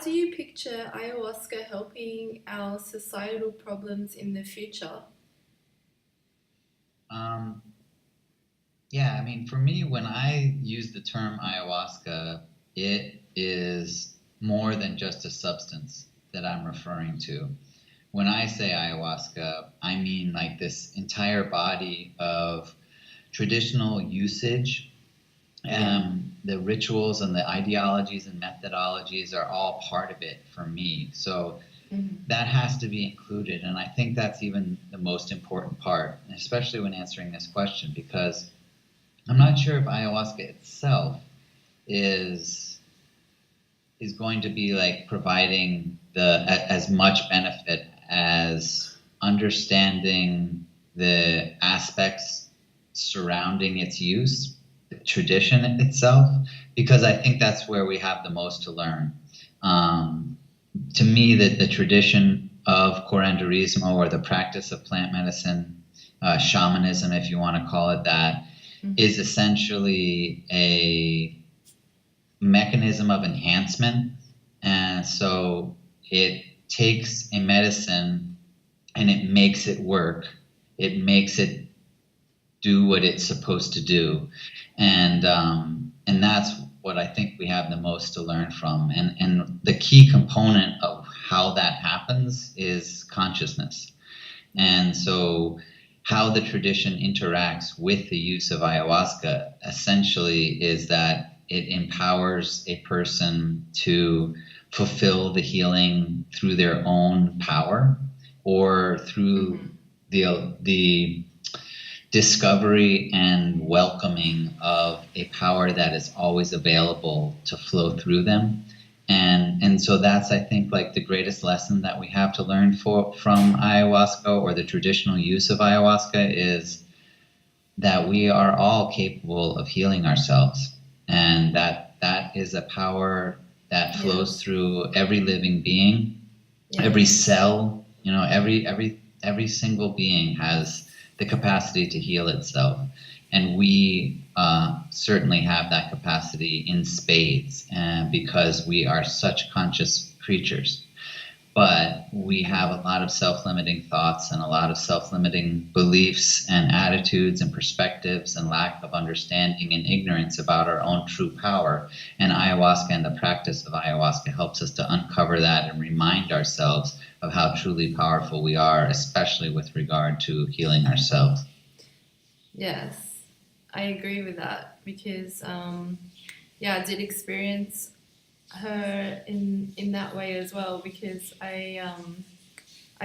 do you picture ayahuasca helping our societal problems in the future? Um, yeah, I mean, for me, when I use the term ayahuasca, it is more than just a substance that I'm referring to. When I say ayahuasca, I mean like this entire body of traditional usage. Yeah. The rituals and the ideologies and methodologies are all part of it for me. So Hmm. that has to be included. And I think that's even the most important part, especially when answering this question, because I'm not sure if ayahuasca itself is is going to be like providing as much benefit as understanding the aspects surrounding its use, the tradition itself, because I think that's where we have the most to learn. To me, the tradition of curanderismo, or the practice of plant medicine, shamanism, if you want to call it that, is Hmm. essentially a mechanism of enhancement. And so it takes a medicine and it makes it work. It makes it do what it's supposed to do. And that's what I think we have the most to learn from. And the key component of how that happens is consciousness. And so how the tradition interacts with the use of ayahuasca essentially is that it empowers a person to fulfill the healing through their own power, or through Hmm. the discovery and welcoming of a power that is always available to flow through them. And so that's, I think, like the greatest lesson that we have to learn from ayahuasca, or the traditional use of ayahuasca, is that we are all capable of healing ourselves, and that is a power that flows Yes. through every living being, every Yes. cell. Every single being has the capacity to heal itself, and we certainly have that capacity in spades, because we are such conscious creatures. But we have a lot of self-limiting thoughts and a lot of self-limiting beliefs and attitudes and perspectives, and lack of understanding and ignorance about our own true power. And ayahuasca and the practice of ayahuasca helps us to uncover that and remind ourselves of how truly powerful we are, especially with regard to healing ourselves. Yes. I agree with that because, yeah, I did experience her in that way as well because I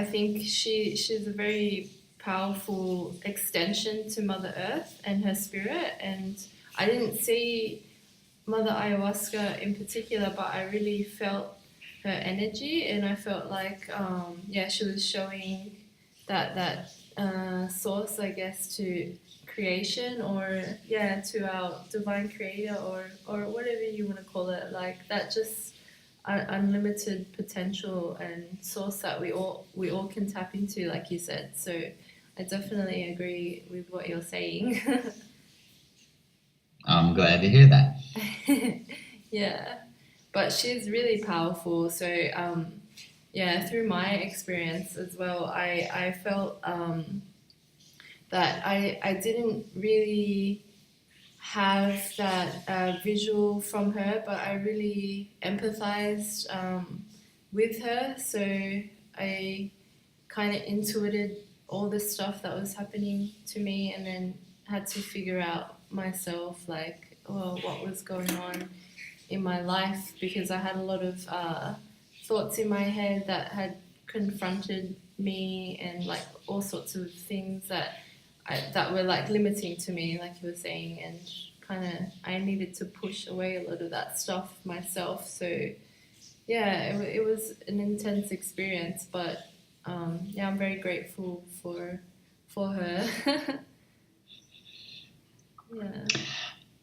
think she's a very powerful extension to Mother Earth and her spirit. And I didn't see Mother Ayahuasca in particular, but I really felt her energy, and I felt like yeah, she was showing that source, I guess, to creation, or yeah, to our divine creator, or whatever you want to call it, like that just unlimited potential and source that we all can tap into, like you said. So I definitely agree with what you're saying. I'm glad to hear that. Yeah, but she's really powerful. So yeah, through my experience as well, I felt that I didn't really have that visual from her, but I really empathized with her. So I kind of intuited all the stuff that was happening to me, and then had to figure out myself, like, well, what was going on in my life, because I had a lot of thoughts in my head that had confronted me, and like all sorts of things that were like limiting to me, like you were saying, and kind of I needed to push away a lot of that stuff myself. So yeah, it was an intense experience, but yeah, I'm very grateful for her. Yeah.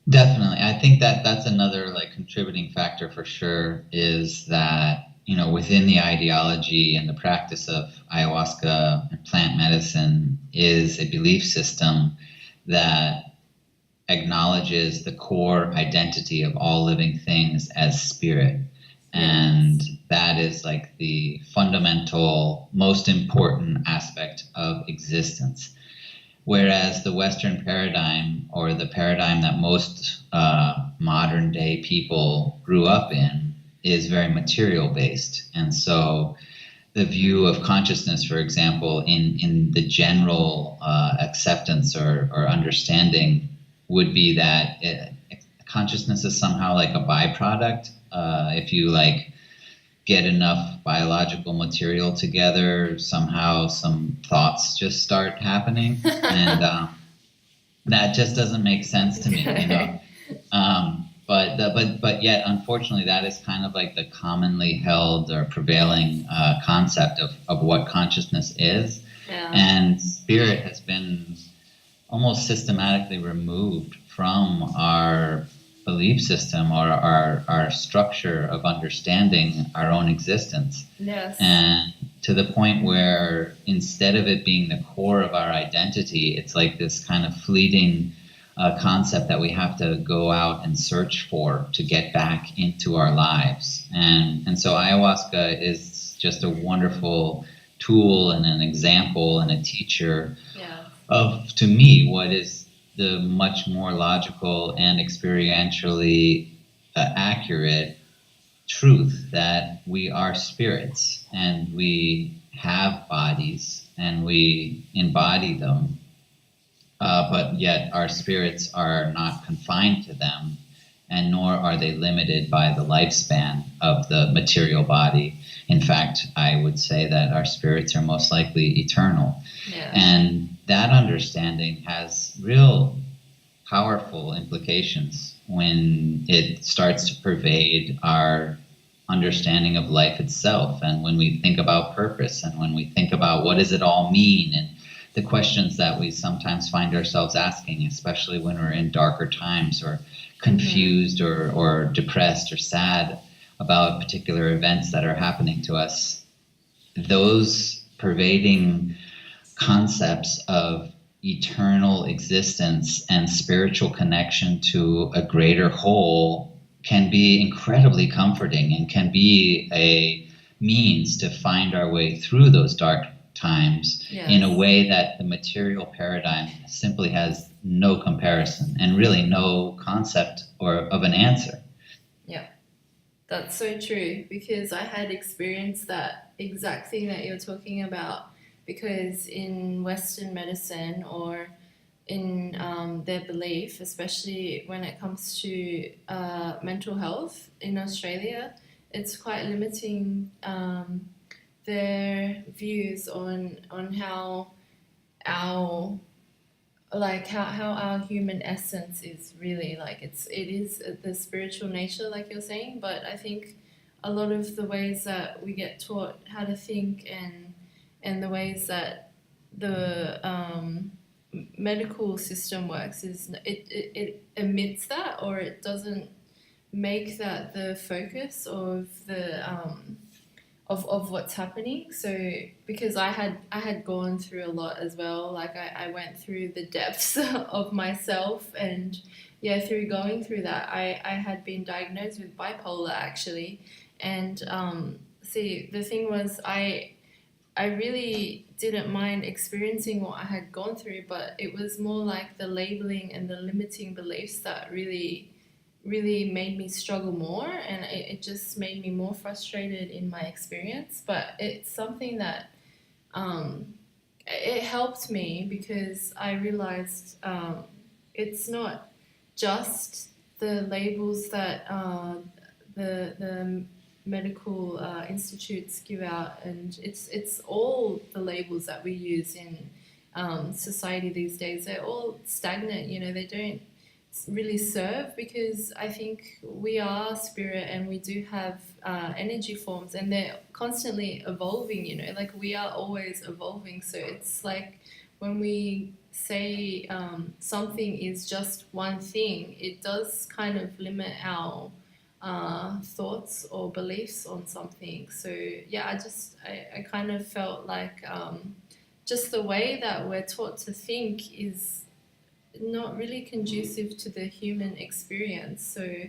Definitely. I think that that's another like contributing factor for sure, is that, within the ideology and the practice of ayahuasca and plant medicine is a belief system that acknowledges the core identity of all living things as spirit. And Yes. that is like the fundamental, most important aspect of existence. Whereas the Western paradigm, or the paradigm that most modern day people grew up in, is very material based. And so the view of consciousness, for example, in the general acceptance or understanding, would be that consciousness is somehow like a byproduct. If you like get enough biological material together, somehow some thoughts just start happening, and that just doesn't make sense to me, you know. But yet, unfortunately, that is kind of like the commonly held or prevailing concept of what consciousness is. Yeah. And spirit has been almost systematically removed from our belief system, or our structure of understanding our own existence. Yes. And to the point where instead of it being the core of our identity, it's like this kind of fleeting concept that we have to go out and search for to get back into our lives. And so ayahuasca is just a wonderful tool and an example and a teacher of, to me, what is the much more logical and experientially accurate truth that we are spirits, and we have bodies and we embody them, but yet our spirits are not confined to them, and nor are they limited by the lifespan of the material body. In fact, I would say that our spirits are most likely eternal. Yeah. And that understanding has real powerful implications when it starts to pervade our understanding of life itself, and when we think about purpose, and when we think about what does it all mean, and the questions that we sometimes find ourselves asking, especially when we're in darker times, or confused, or depressed or sad about particular events that are happening to us. Those pervading concepts of eternal existence and spiritual connection to a greater whole can be incredibly comforting, and can be a means to find our way through those dark times. Yes. In a way that the material paradigm simply has no comparison, and really no concept or of an answer. Yeah, that's so true, because I had experienced that exact thing that you're talking about, because in Western medicine, or in their belief, especially when it comes to mental health in Australia, it's quite limiting their views on how our how our human essence is really like. It is the spiritual nature, like you're saying, but I think a lot of the ways that we get taught how to think, and the ways that the medical system works, is it omits that, or it doesn't make that the focus of the of what's happening. So because I had gone through a lot as well, like I went through the depths of myself, and through going through that, I had been diagnosed with bipolar, actually. And see, the thing was, I really didn't mind experiencing what I had gone through, but it was more like the labeling and the limiting beliefs that really made me struggle more, and it just made me more frustrated in my experience. But it's something that it helped me, because I realized it's not just the labels that the medical institutes give out, and it's all the labels that we use in society these days. They're all stagnant, they don't really serve, because I think we are spirit, and we do have energy forms, and they're constantly evolving, like we are always evolving. So it's like when we say something is just one thing, it does kind of limit our thoughts or beliefs on something. So I kind of felt like just the way that we're taught to think is not really conducive to the human experience. So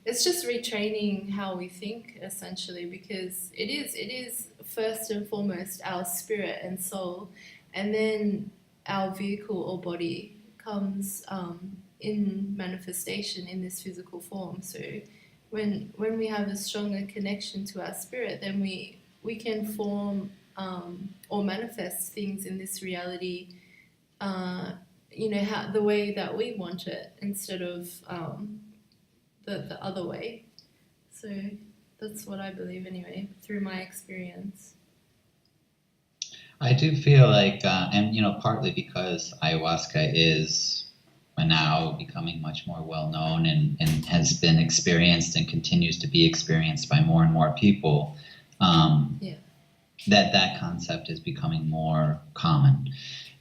it's just retraining how we think essentially, because it is first and foremost our spirit and soul, and then our vehicle or body comes in manifestation in this physical form. So when we have a stronger connection to our spirit, then we can form or manifest things in this reality, how the way that we want it, instead of the other way. So that's what I believe anyway, through my experience. I do feel like, and partly because ayahuasca is now becoming much more well known and has been experienced and continues to be experienced by more and more people, Yeah. that concept is becoming more common.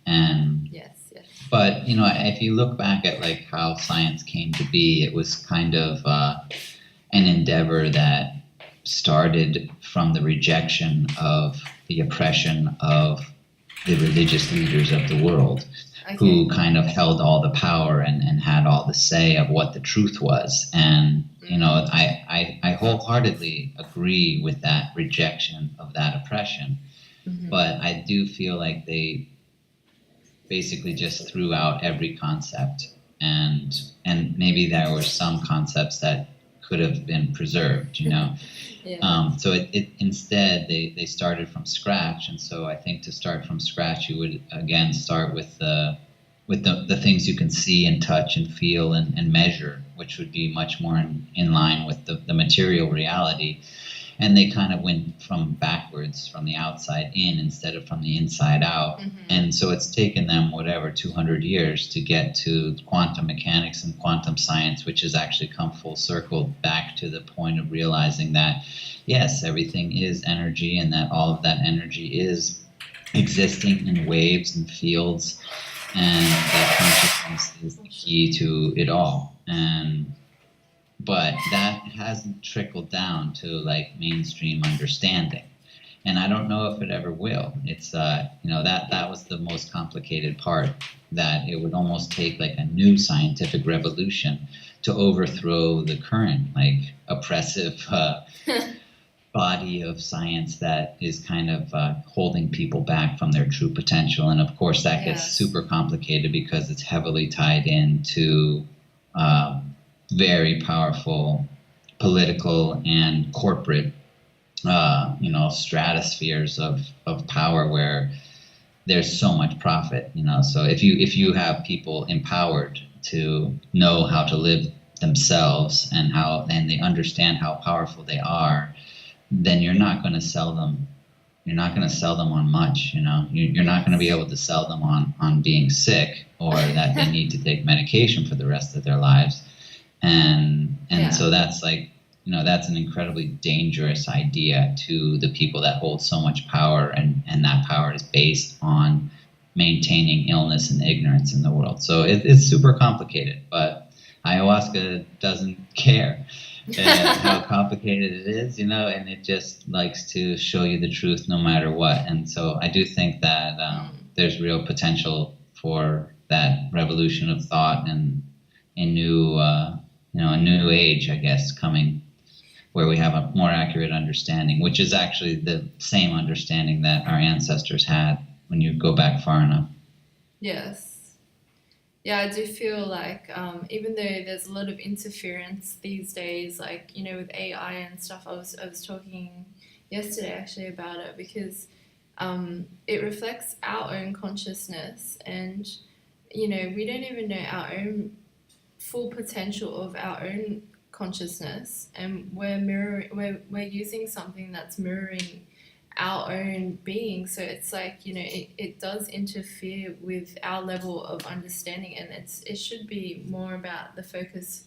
And Yes. but if you look back at like how science came to be, it was kind of an endeavor that started from the rejection of the oppression of the religious leaders of the world, Okay. who kind of held all the power and had all the say of what the truth was. And I wholeheartedly agree with that rejection of that oppression. Mm-hmm. But I do feel like they basically just threw out every concept, and maybe there were some concepts that could have been preserved. Yeah. So it instead they started from scratch, and so I think to start from scratch you would again start with the things you can see and touch and feel and measure, which would be much more in line with the material reality. And they kind of went from backwards, from the outside in instead of from the inside out. Mm-hmm. And so it's taken them 200 years to get to quantum mechanics and quantum science, which has actually come full circle back to the point of realizing that, yes, everything is energy, and that all of that energy is existing in waves and fields, and that consciousness is the key to it all. But that hasn't trickled down to like mainstream understanding, and I don't know if it ever will. It's that was the most complicated part, that it would almost take like a new scientific revolution to overthrow the current like oppressive body of science that is kind of holding people back from their true potential. And of course that gets super complicated because it's heavily tied into very powerful political and corporate stratospheres of power, where there's so much profit. So if you have people empowered to know how to live themselves and they understand how powerful they are, then you're not going to sell them. You're not going to sell them on much. You're not going to be able to sell them on being sick, or that they need to take medication for the rest of their lives. And so that's like, that's an incredibly dangerous idea to the people that hold so much power, and that power is based on maintaining illness and ignorance in the world. So it's super complicated, but ayahuasca doesn't care how complicated it is, and it just likes to show you the truth no matter what. And so I do think that there's real potential for that revolution of thought and a new age, I guess, coming, where we have a more accurate understanding, which is actually the same understanding that our ancestors had when you go back far enough. Yes. Yeah, I do feel like even though there's a lot of interference these days, like, with AI and stuff, I was talking yesterday actually about it, because it reflects our own consciousness, and, we don't even know our own full potential of our own consciousness, and we're using something that's mirroring our own being. So it's like, it does interfere with our level of understanding, and it should be more about the focus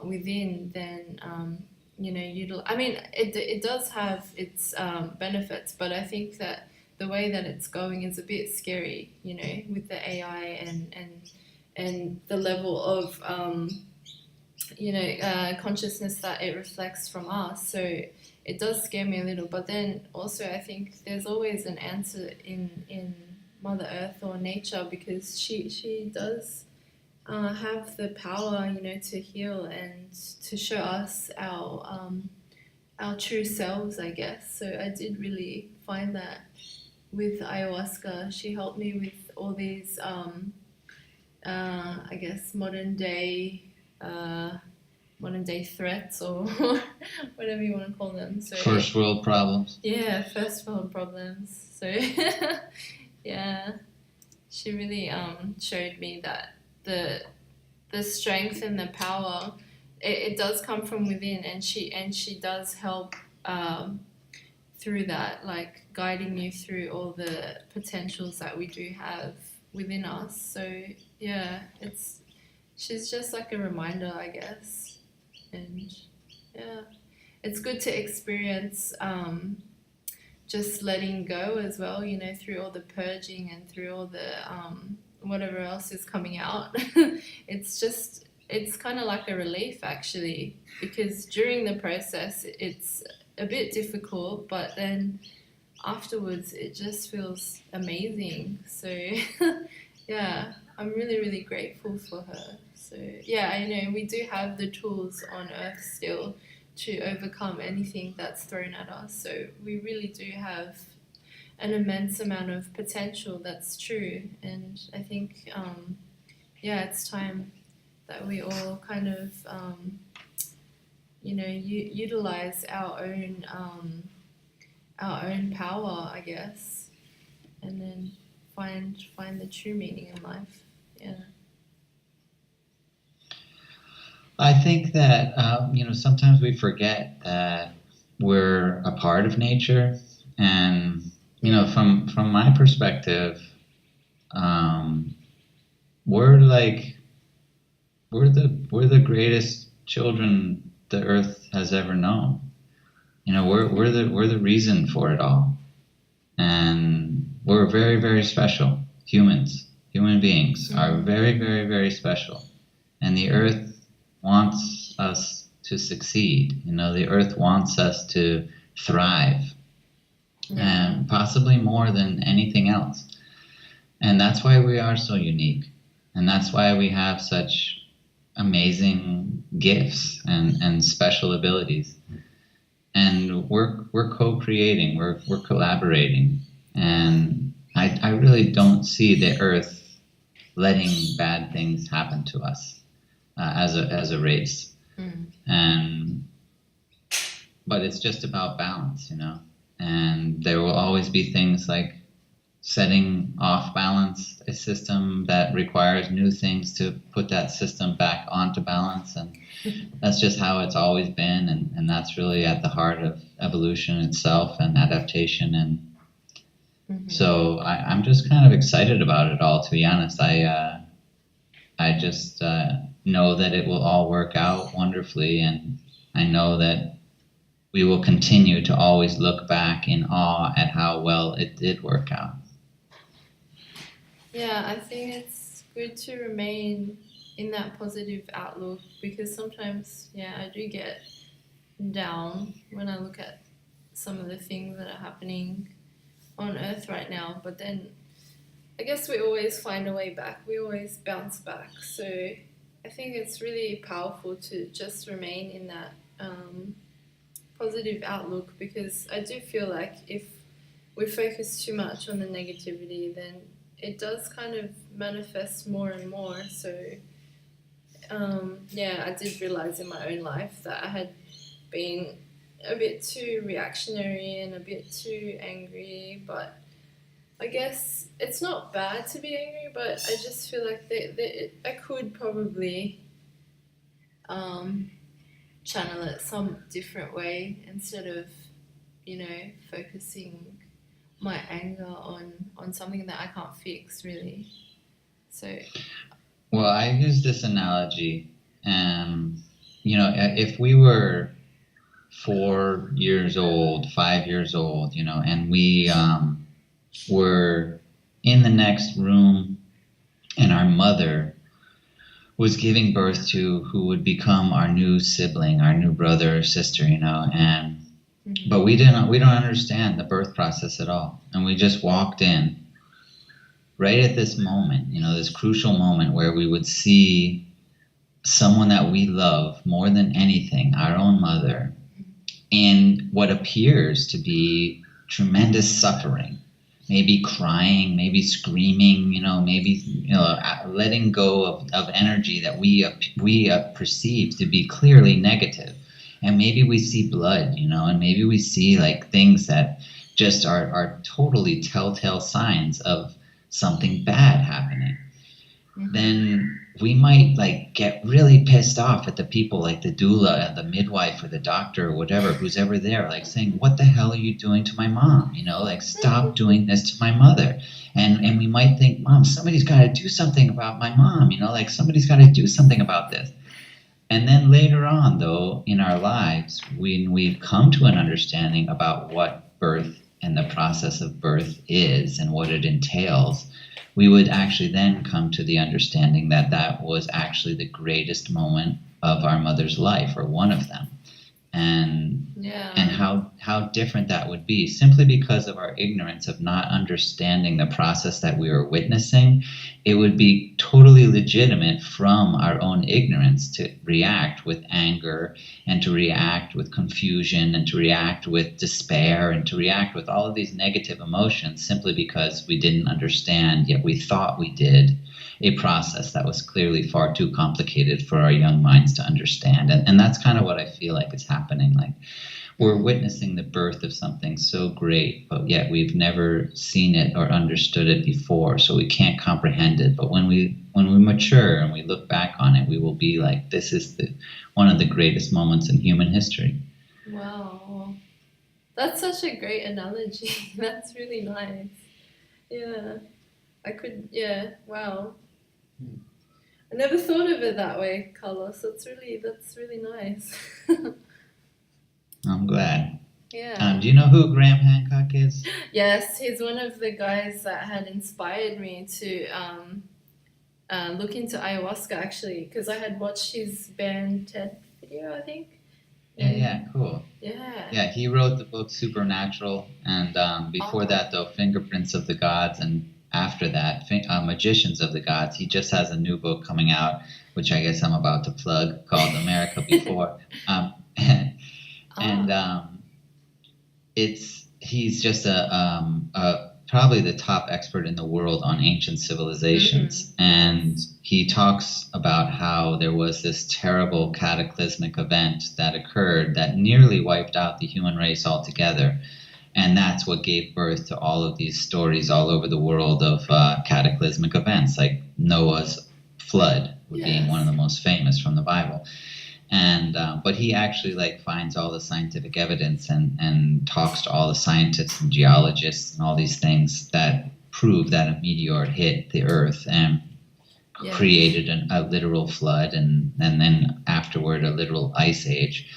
within than I mean, it does have its benefits, but I think that the way that it's going is a bit scary, with the AI and the level of consciousness that it reflects from us. So it does scare me a little, but then also I think there's always an answer in Mother Earth or nature, because she does have the power, to heal and to show us our true selves, I guess. So I did really find that with ayahuasca. She helped me with all these, I guess, modern day threats, or whatever you want to call them. So First world problems. yeah, first world problems. So yeah, she really showed me that the strength and the power, it does come from within, and she does help through that, like guiding you through all the potentials that we do have within us. So yeah, she's just like a reminder, I guess. And yeah, it's good to experience just letting go as well, through all the purging and through all the whatever else is coming out. It's kind of like a relief, actually, because during the process it's a bit difficult, but then afterwards it just feels amazing. So yeah, I'm really, really grateful for her. So yeah, I know we do have the tools on earth still to overcome anything that's thrown at us. So we really do have an immense amount of potential, that's true. And I think yeah, it's time that we all kind of utilize our own power, I guess, and then find the true meaning in life. Yeah. I think that sometimes we forget that we're a part of nature, and from my perspective, we're the greatest children the earth has ever known. We're the reason for it all, and we're very, very special. Human beings are very, very, very special, and the earth wants us to succeed. The earth wants us to thrive, and possibly more than anything else. And that's why we are so unique, and that's why we have such amazing gifts and special abilities. And we're co-creating, we're collaborating, and I really don't see the earth letting bad things happen to us as a race. But it's just about balance, and there will always be things like setting off balance a system that requires new things to put that system back onto balance, and that's just how it's always been, and that's really at the heart of evolution itself and adaptation. And so I'm just kind of excited about it all, to be honest. I just know that it will all work out wonderfully, and I know that we will continue to always look back in awe at how well it did work out. Yeah, I think it's good to remain in that positive outlook, because sometimes, I do get down when I look at some of the things that are happening on Earth right now. But then I guess we always find a way back. We always bounce back. So I think it's really powerful to just remain in that positive outlook, because I do feel like if we focus too much on the negativity, then it does kind of manifest more and more. So I did realize in my own life that I had been a bit too reactionary and a bit too angry, but I guess it's not bad to be angry, but I just feel like I could probably channel it some different way, instead of focusing my anger on something that I can't fix, really. So well, I use this analogy, if we were 4 years old, 5 years old, and we were in the next room, and our mother was giving birth to who would become our new sibling, our new brother or sister, and but we don't understand the birth process at all, and we just walked in right at this moment, you know, this crucial moment where we would see someone that we love more than anything, our own mother, in what appears to be tremendous suffering, maybe crying, maybe screaming, you know, maybe, you know, letting go of energy that we perceive to be clearly negative. And maybe we see blood, you know, and maybe we see like things that just are totally telltale signs of something bad happening. Then we might like get really pissed off at the people like the doula and the midwife or the doctor or whatever who's ever there, like saying, what the hell are you doing to my mom? You know, like stop doing this to my mother. And we might think, Mom, somebody's got to do something about my mom, you know, like somebody's got to do something about this. And then later on, though, in our lives, when we've come to an understanding about what birth and the process of birth is and what it entails, we would actually then come to the understanding that that was actually the greatest moment of our mother's life, or one of them. And how different that would be, simply because of our ignorance of not understanding the process that we were witnessing. It would be totally legitimate from our own ignorance to react with anger, and to react with confusion, and to react with despair, and to react with all of these negative emotions, simply because we didn't understand, yet we thought we did, a process that was clearly far too complicated for our young minds to understand. And that's kind of what I feel like is happening. Like, we're witnessing the birth of something so great, but yet we've never seen it or understood it before, so we can't comprehend it. But when we mature and we look back on it, we will be like, this is one of the greatest moments in human history. Wow. That's such a great analogy. That's really nice. Yeah. Wow. I never thought of it that way, Carlos. That's really nice. I'm glad. Yeah. Do you know who Graham Hancock is? Yes, he's one of the guys that had inspired me to look into ayahuasca, actually, because I had watched his band TED video, I think. Yeah, cool. Yeah, he wrote the book Supernatural, and before that, though, Fingerprints of the Gods, and after that, Magicians of the Gods. He just has a new book coming out, which I guess I'm about to plug, called America Before. He's just probably the top expert in the world on ancient civilizations. And he talks about how there was this terrible cataclysmic event that occurred that nearly wiped out the human race altogether. And that's what gave birth to all of these stories all over the world of cataclysmic events, like Noah's flood being one of the most famous from the Bible. And but he actually finds all the scientific evidence and talks to all the scientists and geologists and all these things that prove that a meteor hit the Earth and created a literal flood, and then afterward a literal ice age.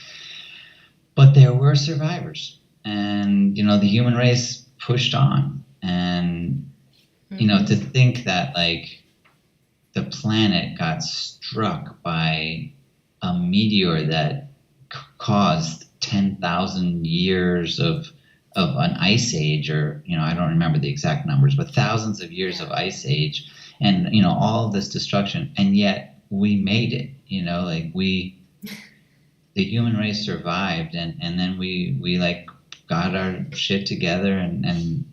But there were survivors, and the human race pushed on. And to think that the planet got struck by a meteor that caused 10,000 years of an ice age, or I don't remember the exact numbers, but thousands of years of ice age, and all of this destruction, and yet we made it. The human race survived, and then we got our shit together and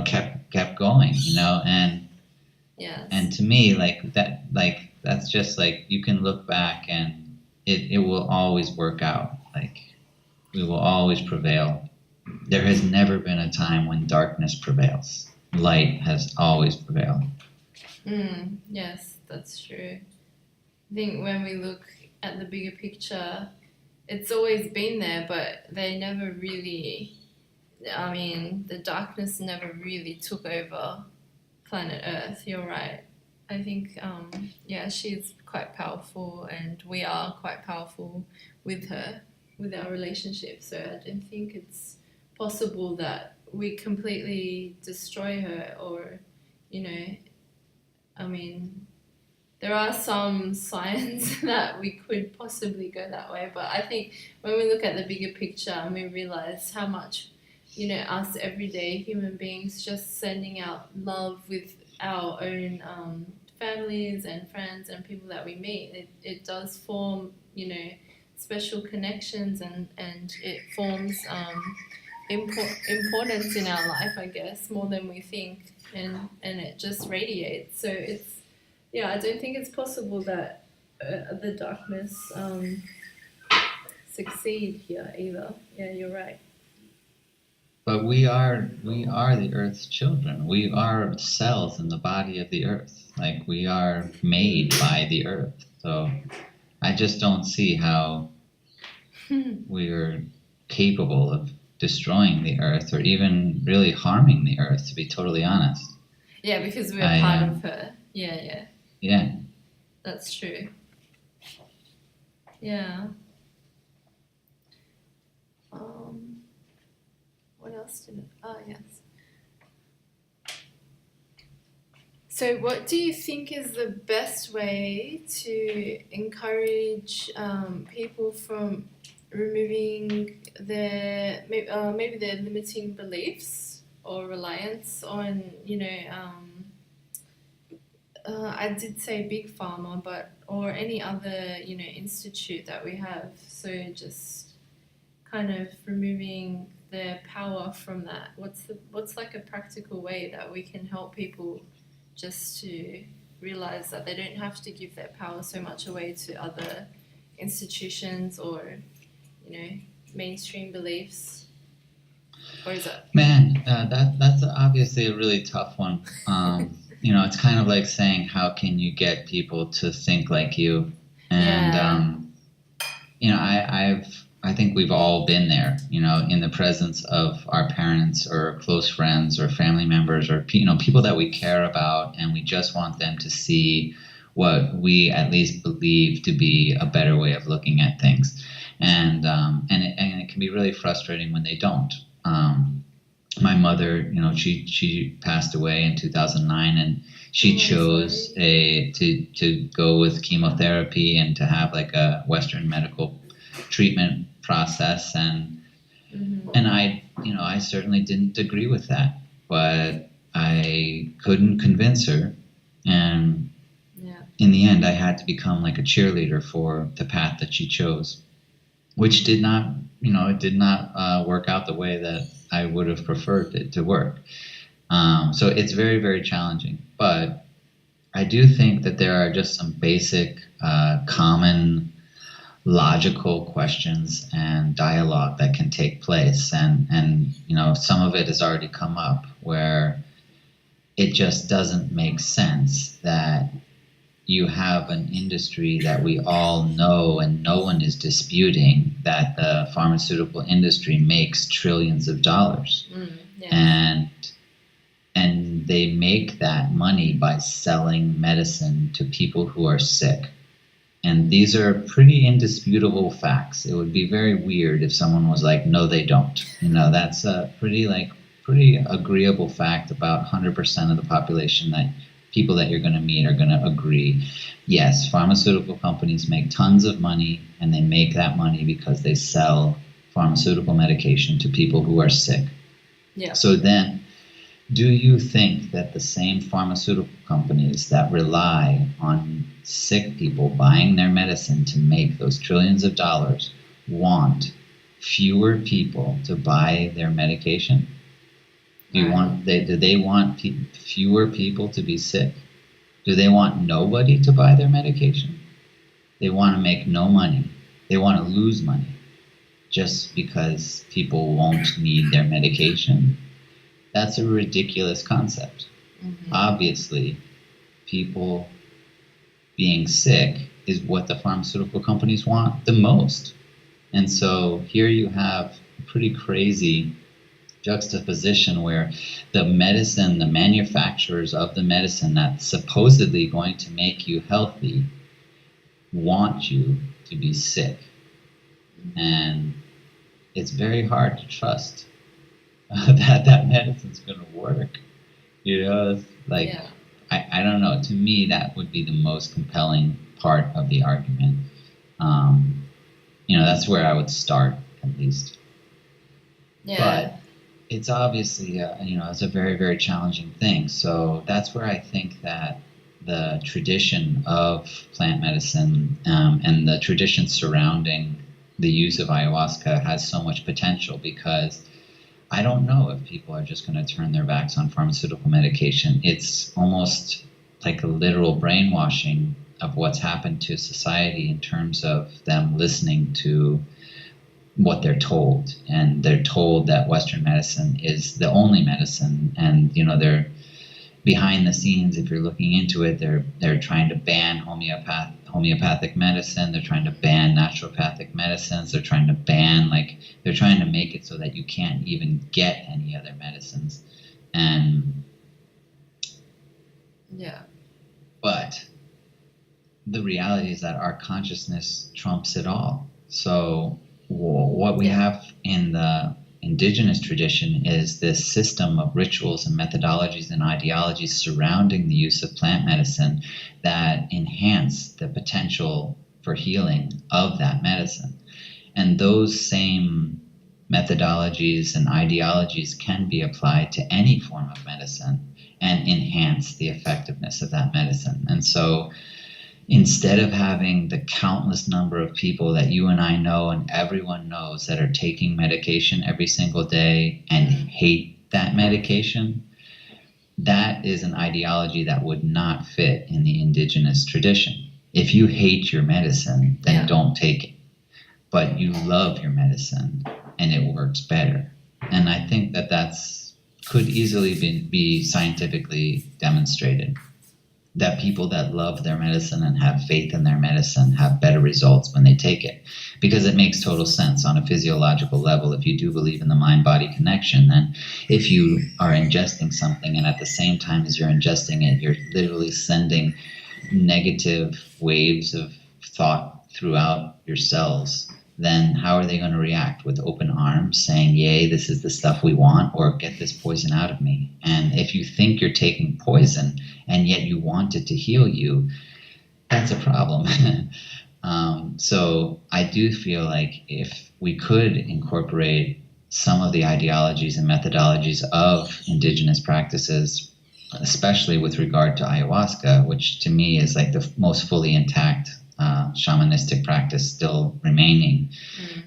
kept going, and to me that's just you can look back and it will always work out. We will always prevail. There has never been a time when darkness prevails. Light has always prevailed. Yes, that's true. I think when we look at the bigger picture, it's always been there, but they never really, the darkness never really took over planet Earth. You're right. I think, she's quite powerful, and we are quite powerful with her, with our relationship. So I don't think it's possible that we completely destroy her, or, there are some signs that we could possibly go that way. But I think when we look at the bigger picture and we realize how much, us everyday human beings just sending out love with our own families and friends and people that we meet, it does form, special connections, and it forms importance in our life, I guess, more than we think, and it just radiates. So yeah, I don't think it's possible that the darkness succeed here either. Yeah, you're right. But we are the earth's children. We are cells in the body of the earth. Like we are made by the earth. So I just don't see how we're capable of destroying the earth or even really harming the earth, to be totally honest. Yeah, because we're part of her. Yeah. Yeah. That's true. Yeah. What else did it? Oh, yes. So, what do you think is the best way to encourage people from removing maybe their limiting beliefs or reliance on, I did say Big Pharma, or any other, institute that we have. So just kind of removing their power from that. What's like a practical way that we can help people just to realize that they don't have to give their power so much away to other institutions or, mainstream beliefs? Or is that? Man, that's obviously a really tough one. It's kind of like saying, how can you get people to think like you? And I think we've all been there, in the presence of our parents or close friends or family members or people that we care about, and we just want them to see what we at least believe to be a better way of looking at things, and it can be really frustrating when they don't. My mother, she passed away in 2009, and she chose to go with chemotherapy and to have like a Western medical treatment process, and I certainly didn't agree with that, but I couldn't convince her, and in the end I had to become like a cheerleader for the path that she chose, which did not work out the way that I would have preferred it to work. So it's very, very challenging, but I do think that there are just some basic common logical questions and dialogue that can take place, and some of it has already come up where it just doesn't make sense that you have an industry that we all know and no one is disputing, that the pharmaceutical industry makes trillions of dollars. And they make that money by selling medicine to people who are sick. And these are pretty indisputable facts. It would be very weird if someone was like, no, they don't. That's a pretty agreeable fact. About 100% of the population, that people that you're going to meet are going to agree. Yes, pharmaceutical companies make tons of money, and they make that money because they sell pharmaceutical medication to people who are sick. Yeah. So then, do you think that the same pharmaceutical companies that rely on sick people buying their medicine to make those trillions of dollars want fewer people to buy their medication? Do they want fewer people to be sick? Do they want nobody to buy their medication? They want to make no money. They want to lose money just because people won't need their medication. That's a ridiculous concept. Obviously, people being sick is what the pharmaceutical companies want the most. And so here you have a pretty crazy juxtaposition where the manufacturers of the medicine that's supposedly going to make you healthy want you to be sick. And it's very hard to trust that medicine's going to work. It's like, I don't know. To me, that would be the most compelling part of the argument. That's where I would start, at least. Yeah. it's obviously, it's a very, very challenging thing. So that's where I think that the tradition of plant medicine and the tradition surrounding the use of ayahuasca has so much potential, because I don't know if people are just going to turn their backs on pharmaceutical medication. It's almost like a literal brainwashing of what's happened to society in terms of them listening to what they're told, and they're told that Western medicine is the only medicine, and they're behind the scenes. If you're looking into it, they're trying to ban homeopathic medicine. They're trying to ban naturopathic medicines. They're trying to ban, they're trying to make it so that you can't even get any other medicines. And Yeah. but the reality is that our consciousness trumps it all. So what we have in the Indigenous tradition is this system of rituals and methodologies and ideologies surrounding the use of plant medicine that enhance the potential for healing of that medicine. And those same methodologies and ideologies can be applied to any form of medicine and enhance the effectiveness of that medicine. And so instead of having the countless number of people that you and I know and everyone knows that are taking medication every single day and hate that medication, that is an ideology that would not fit in the Indigenous tradition. If you hate your medicine, then don't take it. But you love your medicine and it works better. And I think that could easily be scientifically demonstrated, that people that love their medicine and have faith in their medicine have better results when they take it. Because it makes total sense on a physiological level. If you do believe in the mind-body connection, then if you are ingesting something and at the same time as you're ingesting it, you're literally sending negative waves of thought throughout your cells, then how are they going to react? With open arms saying, yay, this is the stuff we want, or get this poison out of me? And if you think you're taking poison and yet you want it to heal you, that's a problem. So I do feel like if we could incorporate some of the ideologies and methodologies of Indigenous practices, especially with regard to ayahuasca, which to me is like the most fully intact shamanistic practice still remaining,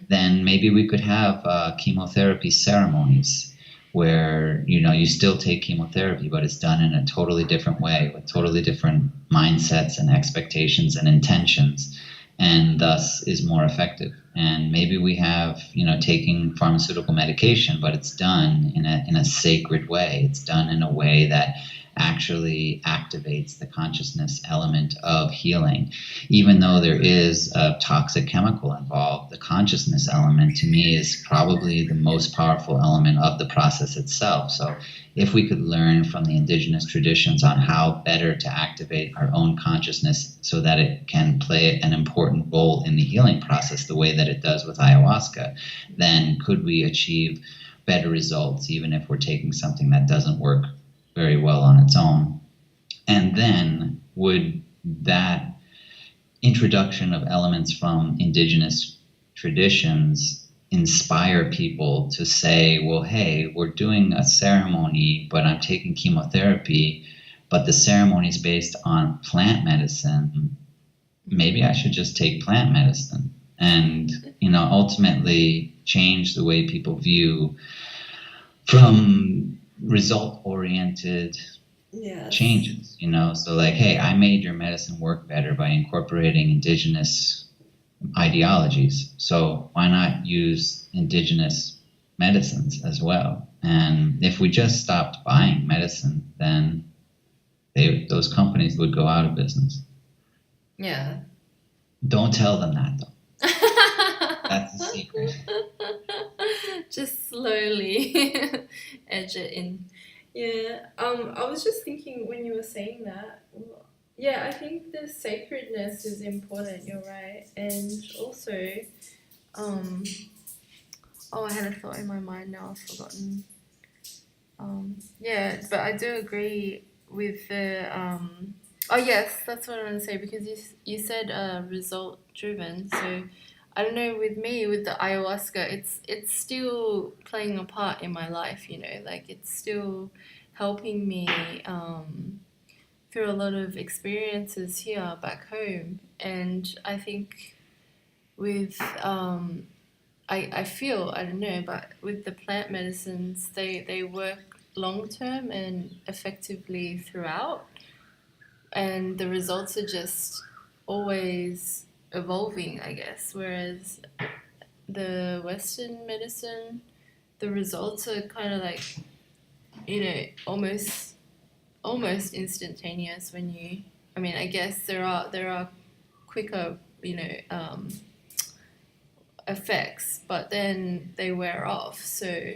then maybe we could have chemotherapy ceremonies where you still take chemotherapy, but it's done in a totally different way with totally different mindsets and expectations and intentions, and thus is more effective. And maybe we have taking pharmaceutical medication, but it's done in a sacred way. It's done in a way that actually activates the consciousness element of healing. Even though there is a toxic chemical involved, the consciousness element to me is probably the most powerful element of the process itself. So if we could learn from the Indigenous traditions on how better to activate our own consciousness so that it can play an important role in the healing process the way that it does with ayahuasca, then could we achieve better results even if we're taking something that doesn't work very well on its own? And then would that introduction of elements from Indigenous traditions inspire people to say, well, hey, we're doing a ceremony, but I'm taking chemotherapy, but the ceremony is based on plant medicine. Maybe I should just take plant medicine and, ultimately change the way people view from result-oriented changes, So like, hey, I made your medicine work better by incorporating Indigenous ideologies. So why not use Indigenous medicines as well? And if we just stopped buying medicine, then those companies would go out of business. Yeah. Don't tell them that, though. That's the secret. Just slowly edge it in. Yeah. I was just thinking when you were saying that. Yeah, I think the sacredness is important. You're right, and also, I had a thought in my mind now. I've forgotten. Yeah, but I do agree with the. Oh yes, that's what I want to say, because you said result driven. So I don't know, with me, with the ayahuasca, it's still playing a part in my life, like it's still helping me through a lot of experiences here back home. And I think with I feel, I don't know, but with the plant medicines, they work long term and effectively throughout, and the results are just always evolving, I guess. Whereas the Western medicine, the results are kind of like, almost instantaneous when you. I mean, I guess there are quicker, effects, but then they wear off. So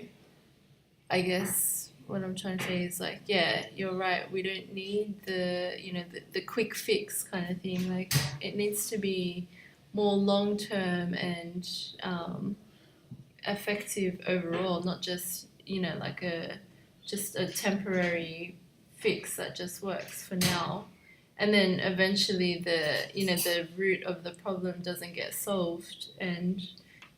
I guess what I'm trying to say is like, yeah, you're right. We don't need the quick fix kind of thing. Like it needs to be more long term and effective overall, not just like just a temporary fix that just works for now. And then eventually the root of the problem doesn't get solved and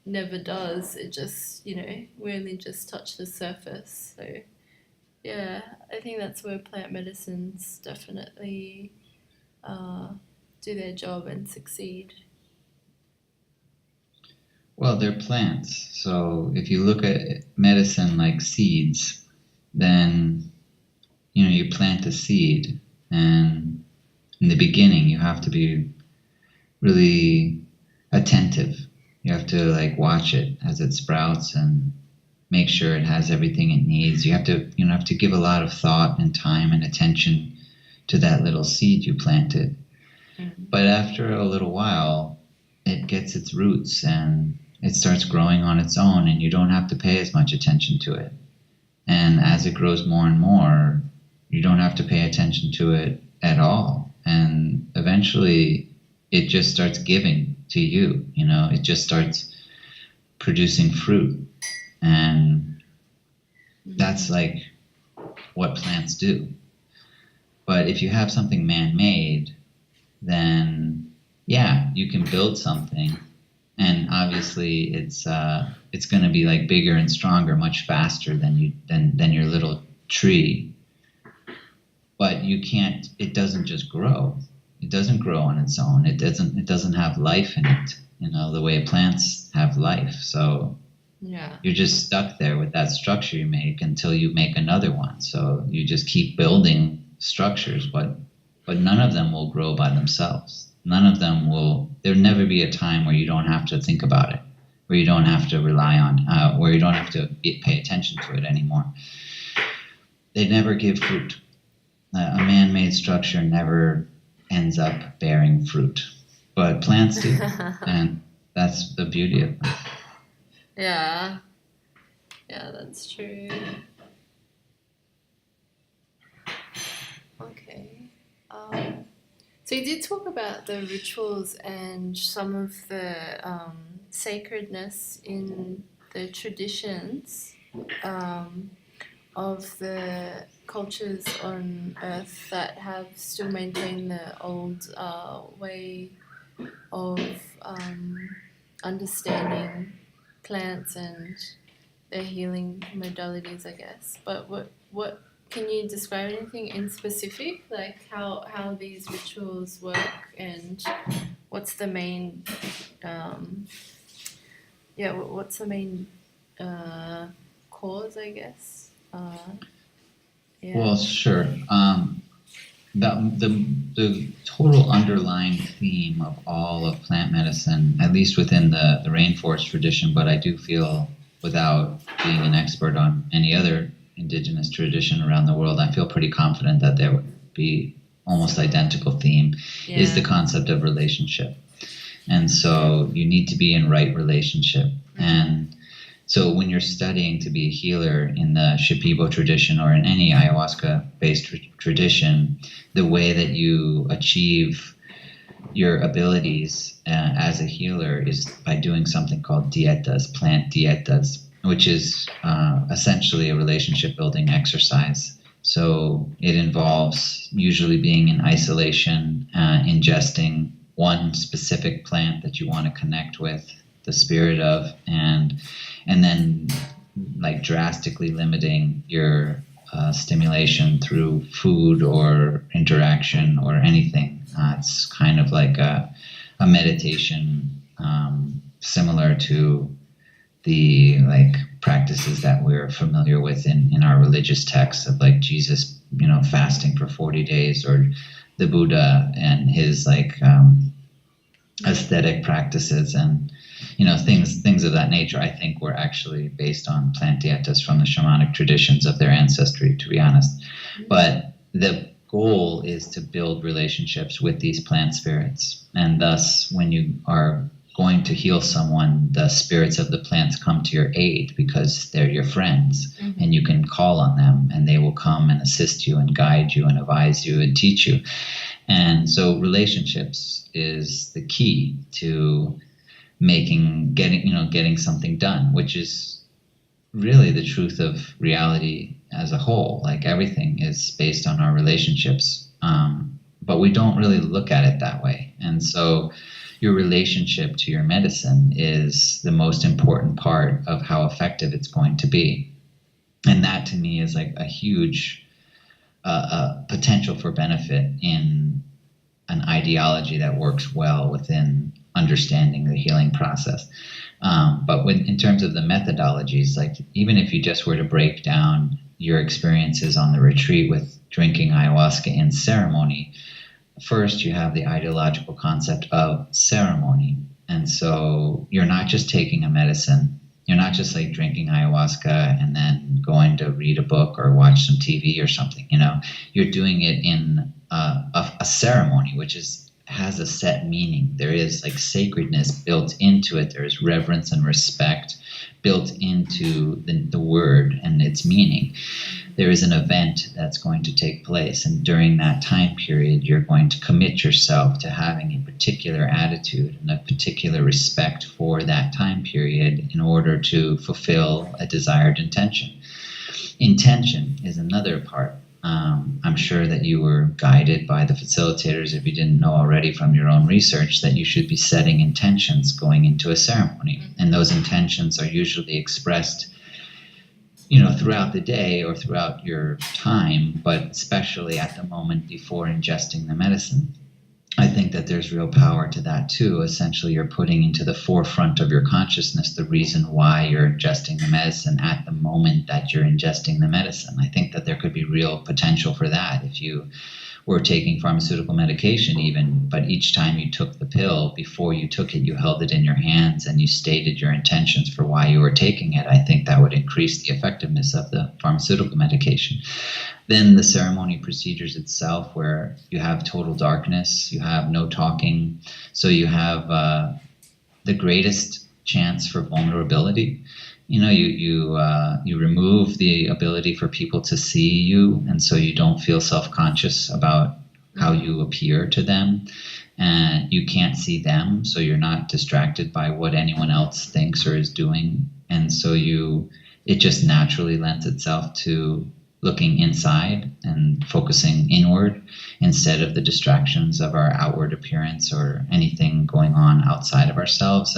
never does. It just, we only just touch the surface. So yeah, I think that's where plant medicines definitely do their job and succeed. Well, they're plants. So if you look at medicine like seeds, then you plant a seed, and in the beginning you have to be really attentive. You have to like watch it as it sprouts and make sure it has everything it needs. You have to give a lot of thought and time and attention to that little seed you planted. Mm-hmm. But after a little while, it gets its roots and it starts growing on its own, and you don't have to pay as much attention to it. And as it grows more and more, you don't have to pay attention to it at all. And eventually it just starts giving to you, it just starts producing fruit. And that's like what plants do. But if you have something man-made, then yeah, you can build something, and obviously it's going to be like bigger and stronger much faster than your little tree. But it doesn't just grow. It doesn't grow on its own. It doesn't have life in it, the way plants have life. So yeah, you're just stuck there with that structure you make until you make another one. So you just keep building structures, but none of them will grow by themselves. None of them will. There'll never be a time where you don't have to think about it, where you don't have to rely on, where you don't have to pay attention to it anymore. They never give fruit. A man-made structure never ends up bearing fruit, but plants do, and that's the beauty of them. yeah, that's true. Okay. So you did talk about the rituals and some of the sacredness in the traditions of the cultures on Earth that have still maintained the old way of understanding plants and their healing modalities, I guess. But what can you describe anything in specific, like how these rituals work and what's the main what's the main cause, I guess? Yeah. Well, sure. The total underlying theme of all of plant medicine, at least within the rainforest tradition, but I do feel, without being an expert on any other indigenous tradition around the world, I feel pretty confident that there would be almost identical theme, is the concept of relationship. And so you need to be in right relationship. And so when you're studying to be a healer in the Shipibo tradition or in any ayahuasca-based tradition, the way that you achieve your abilities as a healer is by doing something called dietas, plant dietas, which is essentially a relationship-building exercise. So it involves usually being in isolation, ingesting one specific plant that you want to connect with, the spirit of, and then like drastically limiting your stimulation through food or interaction or anything. It's kind of like a meditation, similar to the like practices that we're familiar with in our religious texts of like Jesus, fasting for 40 days, or the Buddha and his like aesthetic practices, and things of that nature. I think were actually based on plant dietas from the shamanic traditions of their ancestry, to be honest. But the goal is to build relationships with these plant spirits, and thus when you are going to heal someone, the spirits of the plants come to your aid because they're your friends, and you can call on them and they will come and assist you and guide you and advise you and teach you. And so relationships is the key to getting something done, which is really the truth of reality as a whole. Like everything is based on our relationships, but we don't really look at it that way. And so your relationship to your medicine is the most important part of how effective it's going to be. And that to me is like a huge potential for benefit in an ideology that works well within understanding the healing process. But in terms of the methodologies, like even if you just were to break down your experiences on the retreat with drinking ayahuasca in ceremony, first you have the ideological concept of ceremony. And so you're not just taking a medicine. You're not just like drinking ayahuasca and then going to read a book or watch some TV or something. You're doing it in a ceremony, which has a set meaning. There is like sacredness built into it. There is reverence and respect built into the word and its meaning. There is an event that's going to take place, and during that time period, you're going to commit yourself to having a particular attitude and a particular respect for that time period in order to fulfill a desired intention. Intention is another part. I'm sure that you were guided by the facilitators, if you didn't know already from your own research, that you should be setting intentions going into a ceremony. And those intentions are usually expressed, throughout the day or throughout your time, but especially at the moment before ingesting the medicine. I think that there's real power to that too. Essentially, you're putting into the forefront of your consciousness the reason why you're ingesting the medicine at the moment that you're ingesting the medicine. I think that there could be real potential for that if you were taking pharmaceutical medication even, but each time you took the pill, before you took it, you held it in your hands and you stated your intentions for why you were taking it. I think that would increase the effectiveness of the pharmaceutical medication. Then the ceremony procedures itself, where you have total darkness, you have no talking, so you have the greatest chance for vulnerability. You remove the ability for people to see you, and so you don't feel self-conscious about how you appear to them, and you can't see them, so you're not distracted by what anyone else thinks or is doing, and so it just naturally lends itself to looking inside and focusing inward instead of the distractions of our outward appearance or anything going on outside of ourselves.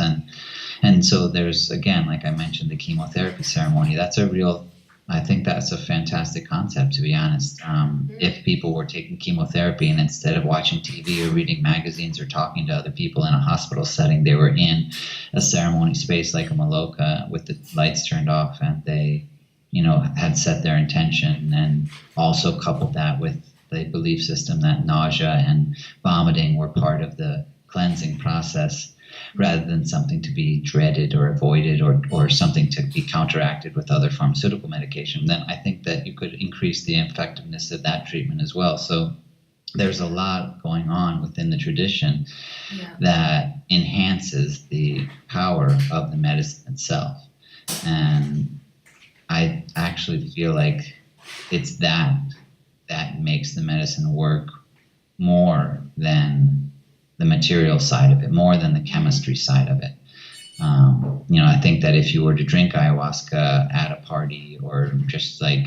And so there's, again, like I mentioned, the chemotherapy ceremony. I think that's a fantastic concept, to be honest. If people were taking chemotherapy and instead of watching TV or reading magazines or talking to other people in a hospital setting, they were in a ceremony space like a maloka with the lights turned off, and they had set their intention, and also coupled that with the belief system that nausea and vomiting were part of the cleansing process rather than something to be dreaded or avoided or something to be counteracted with other pharmaceutical medication, then I think that you could increase the effectiveness of that treatment as well. So there's a lot going on within the tradition that enhances the power of the medicine itself. And I actually feel like it's that makes the medicine work more than the material side of it, more than the chemistry side of it. I think that if you were to drink ayahuasca at a party or just like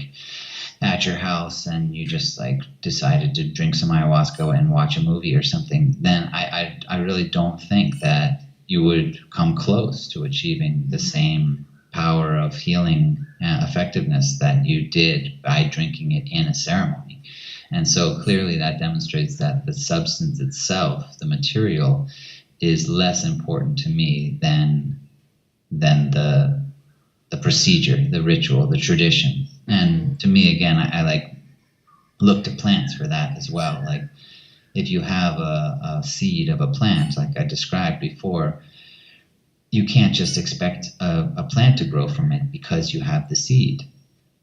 at your house and you just like decided to drink some ayahuasca and watch a movie or something, then I really don't think that you would come close to achieving the same power of healing effectiveness that you did by drinking it in a ceremony. And so clearly that demonstrates that the substance itself, the material, is less important to me than the procedure, the ritual, the tradition. And to me, again, I like look to plants for that as well. Like if you have a seed of a plant, like I described before, you can't just expect a plant to grow from it because you have the seed.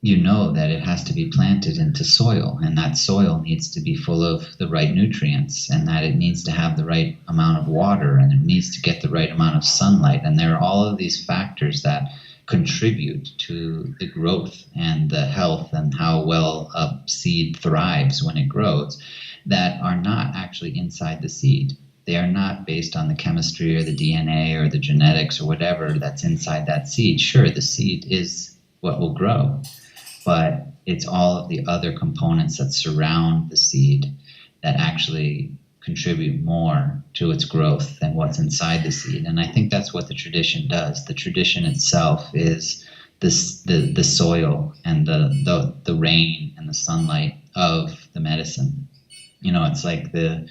You know that it has to be planted into soil, and that soil needs to be full of the right nutrients, and that it needs to have the right amount of water, and it needs to get the right amount of sunlight. And there are all of these factors that contribute to the growth and the health and how well a seed thrives when it grows that are not actually inside the seed. They are not based on the chemistry or the DNA or the genetics or whatever that's inside that seed. Sure, the seed is what will grow, but it's all of the other components that surround the seed that actually contribute more to its growth than what's inside the seed. And I think that's what the tradition does. The tradition itself is the soil and the rain and the sunlight of the medicine. You know, it's like the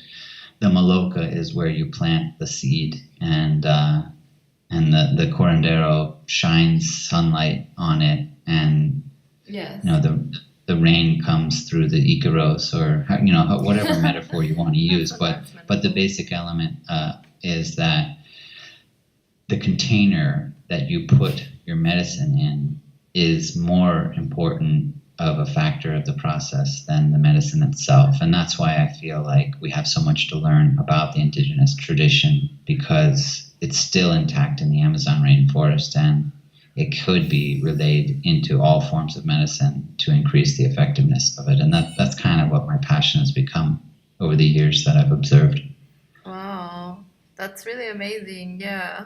maloca is where you plant the seed, and the curandero shines sunlight on it, and yes, you know the rain comes through the icaros, or you know whatever metaphor you want to use. But the basic element is that the container that you put your medicine in is more important of a factor of the process than the medicine itself. And that's why I feel like we have so much to learn about the indigenous tradition, because it's still intact in the Amazon rainforest, and it could be relayed into all forms of medicine to increase the effectiveness of it. And that's kind of what my passion has become over the years that I've observed. Wow, that's really amazing. Yeah.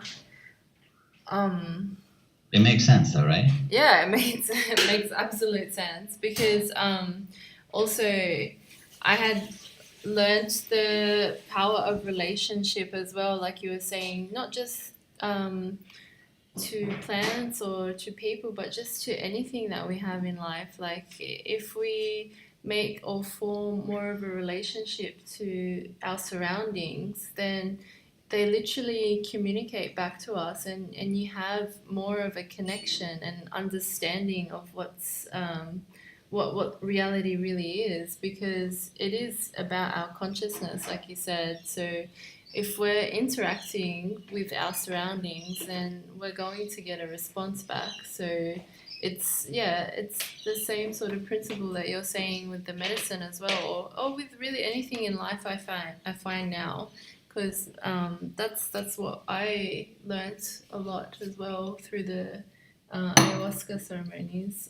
It makes sense though, right? Yeah, it makes absolute sense because also I had learned the power of relationship as well, like you were saying, not just to plants or to people, but just to anything that we have in life. Like if we make or form more of a relationship to our surroundings, then they literally communicate back to us, and you have more of a connection and understanding of what reality really is, because it is about our consciousness, like you said. So if we're interacting with our surroundings, then we're going to get a response back. So it's the same sort of principle that you're saying with the medicine as well, or with really anything in life. I find now, because that's what I learnt a lot as well through the ayahuasca ceremonies.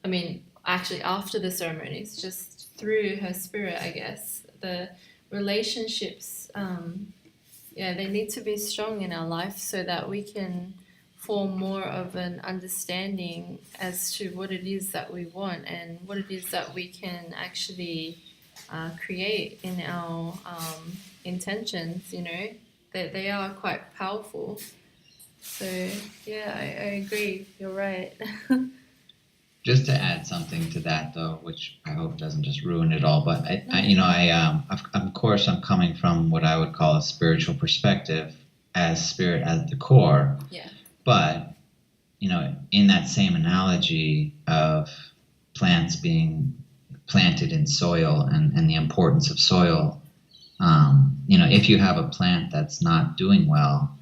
I mean, actually after the ceremonies, just through her spirit, I guess, the relationships, they need to be strong in our life so that we can form more of an understanding as to what it is that we want and what it is that we can actually create in our intentions. You know, that they are quite powerful. So yeah, I agree. You're right. Just to add something to that, though, which I hope doesn't just ruin it all, but of course, I'm coming from what I would call a spiritual perspective, as spirit at the core. Yeah. But you know, in that same analogy of plants being planted in soil and the importance of soil, if you have a plant that's not doing well,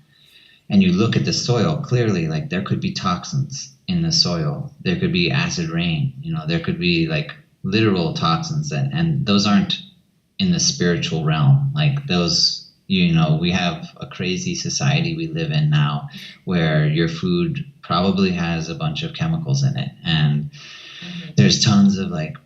and you look at the soil, clearly, like there could be toxins in the soil. There could be acid rain. There could be like literal toxins, and those aren't in the spiritual realm. Like those, we have a crazy society we live in now, where your food probably has a bunch of chemicals in it, and there's tons of like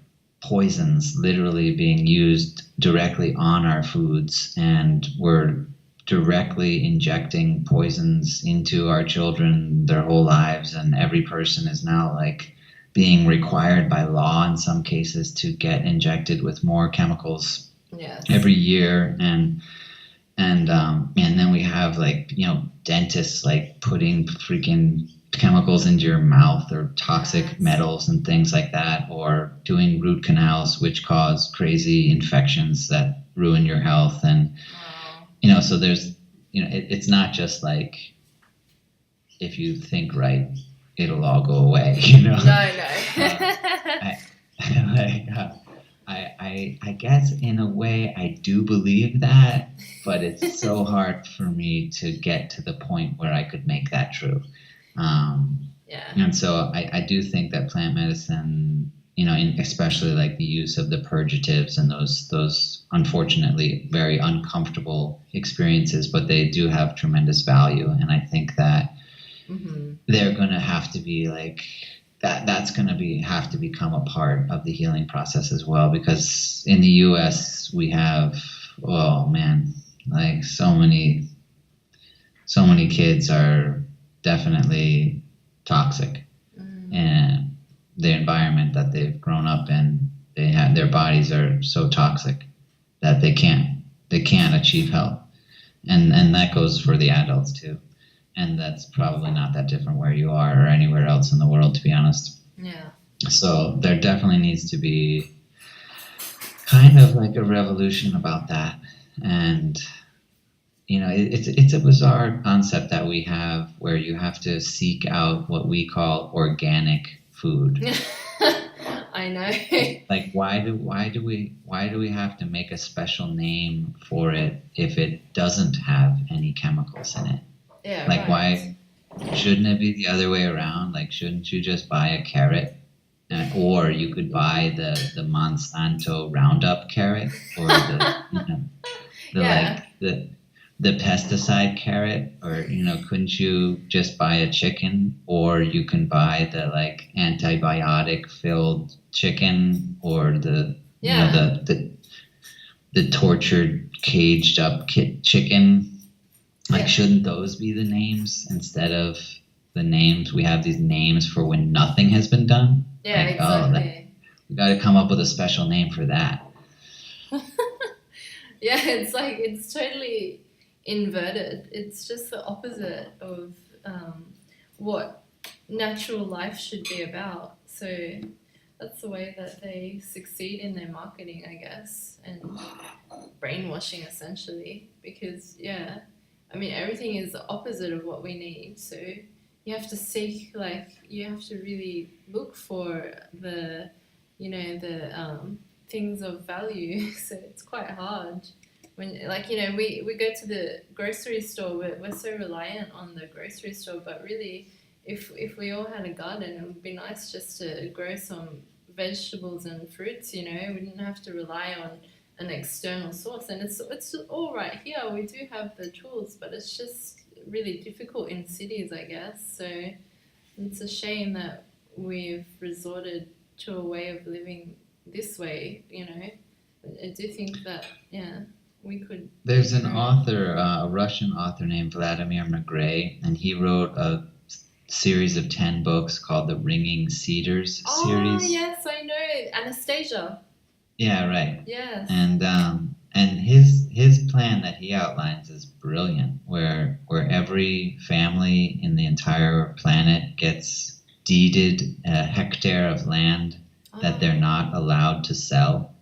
poisons literally being used directly on our foods, and we're directly injecting poisons into our children their whole lives, and every person is now like being required by law in some cases to get injected with more chemicals every year, and And then we have like, dentists like putting freaking chemicals into your mouth or toxic Yes. metals and things like that, or doing root canals, which cause crazy infections that ruin your health. And, Wow. so there's, it's not just like, if you think right, it'll all go away, No. I, like, I guess in a way I do believe that, but it's so hard for me to get to the point where I could make that true. Yeah. And so I do think that plant medicine, especially like the use of the purgatives and those unfortunately very uncomfortable experiences, but they do have tremendous value. And I think that they're going to have to be like, that's going to have to become a part of the healing process as well, because in the US we have, oh man, like so many kids are definitely toxic, and the environment that they've grown up in, their bodies are so toxic that they can't achieve health, and that goes for the adults too. And that's probably not that different where you are or anywhere else in the world, to be honest. Yeah. So there definitely needs to be kind of like a revolution about that. And, it's a bizarre concept that we have where you have to seek out what we call organic food. I know. Like, why do we have to make a special name for it if it doesn't have any chemicals in it? Yeah, like, right. why shouldn't it be the other way around? Like, shouldn't you just buy a carrot, or you could buy the Monsanto Roundup carrot, or Yeah. the pesticide carrot, or couldn't you just buy a chicken, or you can buy the like antibiotic filled chicken, or the the tortured caged up chicken. Like, shouldn't those be the names instead of the names? We have these names for when nothing has been done. Yeah, like, exactly. We got to come up with a special name for that. Yeah, it's like, it's totally inverted. It's just the opposite of what natural life should be about. So that's the way that they succeed in their marketing, I guess, and brainwashing essentially. Because everything is the opposite of what we need. So you have to seek, like, you have to really look for the things of value. So it's quite hard when, we go to the grocery store. We're so reliant on the grocery store, but really, if we all had a garden, it would be nice just to grow some vegetables and fruits. We didn't have to rely on an external source, and it's all right here. We do have the tools, but it's just really difficult in cities, I guess. So it's a shame that we've resorted to a way of living this way. I do think that we could. There's an author, a Russian author named Vladimir Magray, and he wrote a series of 10 books called the Ringing Cedars series. Oh yes, I know, Anastasia. Yeah, right. Yes. And his plan that he outlines is brilliant, where every family in the entire planet gets deeded a hectare of land that they're not allowed to sell.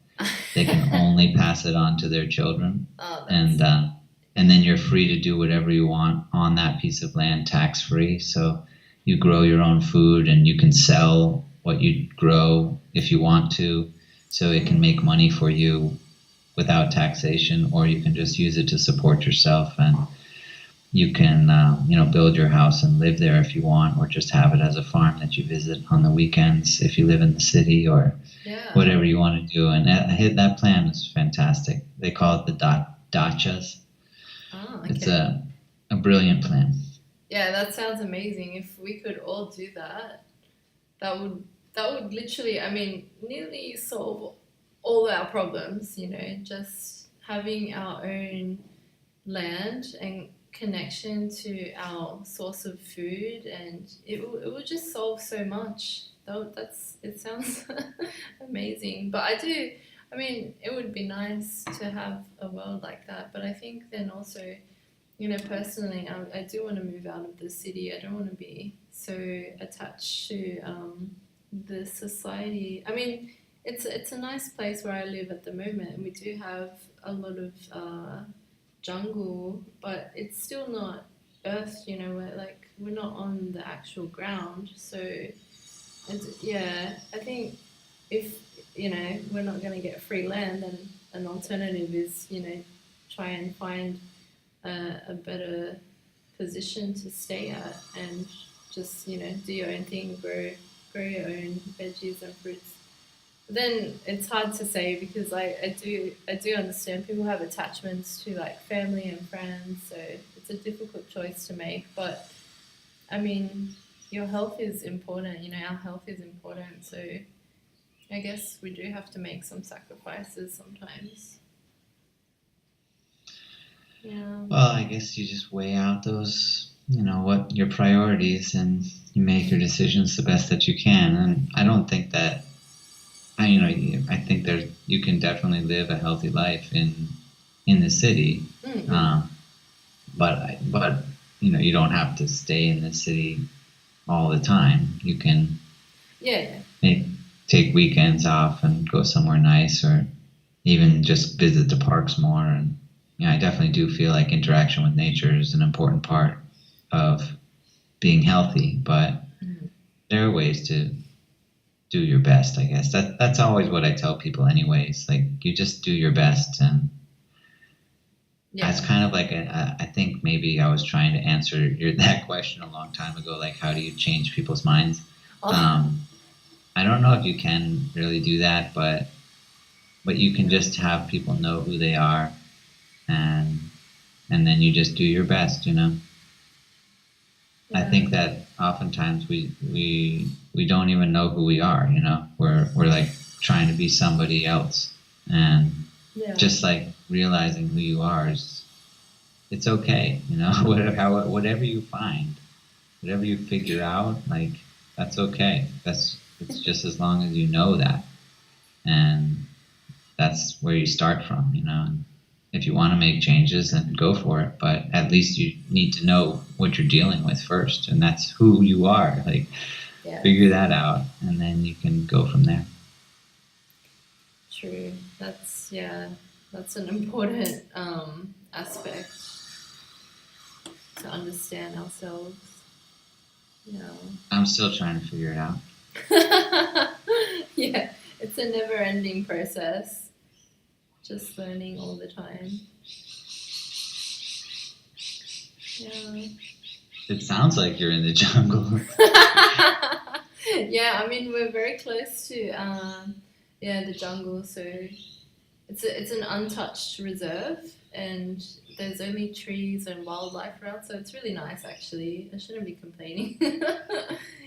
They can only pass it on to their children. And then you're free to do whatever you want on that piece of land, tax free. So you grow your own food, and you can sell what you grow if you want to. So it can make money for you without taxation, or you can just use it to support yourself, and you can build your house and live there if you want, or just have it as a farm that you visit on the weekends if you live in the city, or whatever you want to do. And that plan is fantastic. They call it the dachas. Oh, okay. It's a brilliant plan. Yeah, that sounds amazing. If we could all do that, that would literally, nearly solve all our problems. Just having our own land and connection to our source of food, and it will just solve so much. It sounds amazing. But I mean, it would be nice to have a world like that, but I think then also, personally, I do want to move out of the city. I don't want to be so attached to the society. I mean, it's a nice place where I live at the moment, and we do have a lot of jungle, but it's still not earth. We're not on the actual ground, so I think if we're not going to get free land, then an alternative is try and find a better position to stay at and just do your own thing, grow your own veggies and fruits. But then it's hard to say because I do understand people have attachments to like family and friends, so it's a difficult choice to make. But I mean, your health is important. Our health is important, so I guess we do have to make some sacrifices sometimes. Yeah. Well, I guess you just weigh out those, what your priorities, and you make your decisions the best that you can. And I don't think that, I think you can definitely live a healthy life in the city. Mm-hmm. But you don't have to stay in the city all the time. You can take weekends off and go somewhere nice, or even just visit the parks more. And I definitely do feel like interaction with nature is an important part of being healthy. But there are ways to do your best, I guess. That's always what I tell people anyways. Like, you just do your best. And that's kind of like I think maybe I was trying to answer that question a long time ago, like how do you change people's minds? I don't know if you can really do that, but you can just have people know who they are, and then you just do your best. I think that oftentimes we don't even know who we are. We're like trying to be somebody else, and just like realizing who you are it's okay. Whatever you find, whatever you figure out, like, that's okay. It's just as long as you know that, and that's where you start from. And if you want to make changes, then go for it. But at least you need to know what you're dealing with first, and that's who you are. Like, figure that out, and then you can go from there. True. That's an important aspect to understand ourselves. I'm still trying to figure it out. Yeah, it's a never-ending process. Just learning all the time. Yeah. It sounds like you're in the jungle. Yeah, I mean, we're very close to the jungle, so it's an untouched reserve, and there's only trees and wildlife around, so it's really nice actually. I shouldn't be complaining,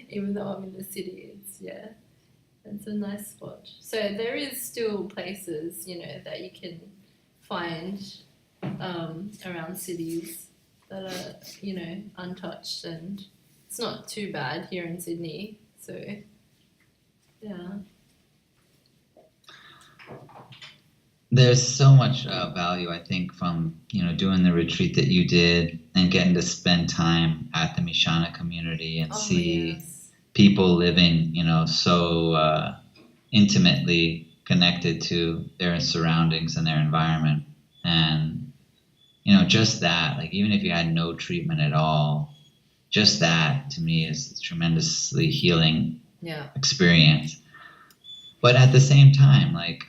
even though I'm in the city. It's a nice spot. So there is still places that you can find around cities that are untouched, and it's not too bad here in Sydney. So yeah. There's so much value, I think, from doing the retreat that you did and getting to spend time at the Mishana community and see people living, so intimately connected to their surroundings and their environment. And just that, like, even if you had no treatment at all, just that to me is a tremendously healing experience. But at the same time, like,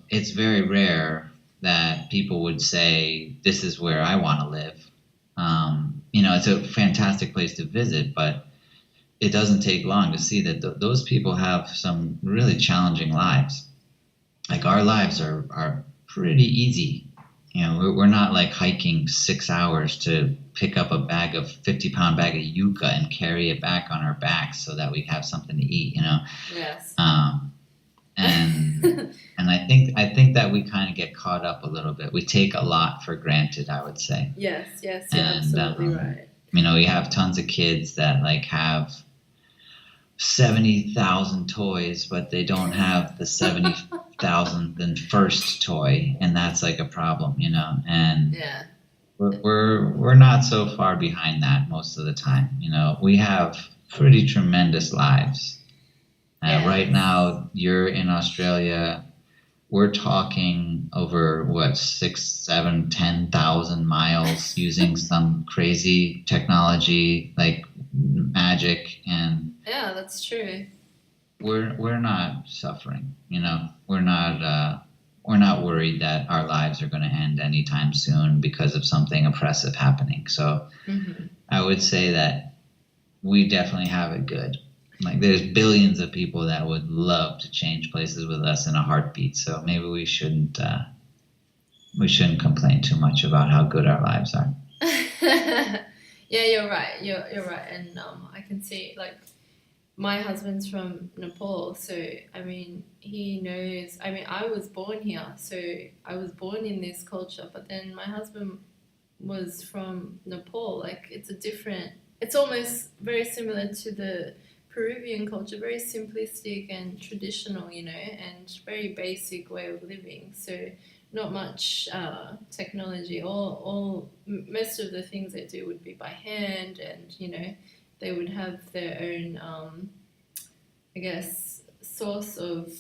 it's very rare that people would say, this is where I want to live. It's a fantastic place to visit, but it doesn't take long to see that those people have some really challenging lives. Like, our lives are pretty easy. We're not like hiking 6 hours to pick up a 50-pound bag of yucca and carry it back on our backs so that we have something to eat, Yes. And I think that we kind of get caught up a little bit. We take a lot for granted, I would say. Yes, you're absolutely right. We have tons of kids that like have 70,000 toys, but they don't have the 70,000th and first toy, and that's like a problem, you know. And Yeah. we're not so far behind that most of the time, you know. We have pretty tremendous lives. Right now, you're in Australia. We're talking over what 6, 7, 10,000 miles using some crazy technology like magic, and Yeah, that's true. we're not suffering. You know, we're not worried that our lives are going to end anytime soon because of something oppressive happening. So I would say that we definitely have it good. Like there's billions of people that would love to change places with us in a heartbeat. So maybe we shouldn't complain too much about how good our lives are. Yeah, you're right. You're right, and I can see like my husband's from Nepal, so I mean he knows. I mean I was born here, so I was born in this culture, but then my husband was from Nepal. Like it's a different. It's almost very similar to the Peruvian culture, very simplistic and traditional, you know, and very basic way of living. So not much technology. Most of the things they do would be by hand, and you know, they would have their own, I guess, source of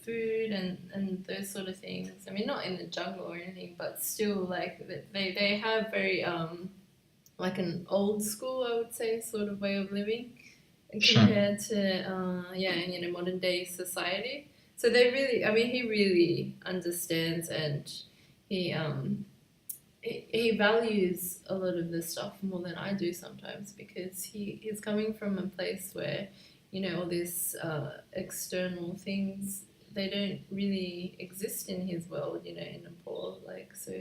food and those sort of things. I mean, not in the jungle or anything, but still, like they have very like an old school, I would say, sort of way of living compared to you know, modern day society. So they really, I mean, he really understands, and he he values a lot of this stuff more than I do sometimes, because he's coming from a place where, you know, all these external things, they don't really exist in his world, you know, in Nepal. Like, so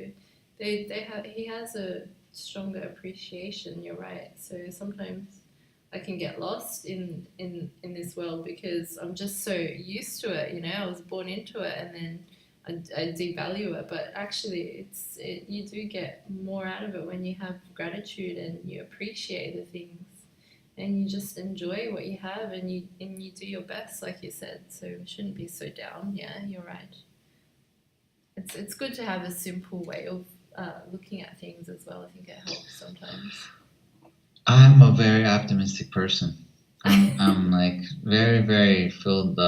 they have, he has a stronger appreciation. You're right. So sometimes I can get lost in this world because I'm just so used to it. You know, I was born into it, and then I devalue it. But actually, you do get more out of it when you have gratitude and you appreciate the things, and you just enjoy what you have, and you do your best, like you said. So it shouldn't be so down. Yeah, you're right. It's good to have a simple way of looking at things as well. I think it helps sometimes. I'm a very optimistic person. I'm like very, very filled,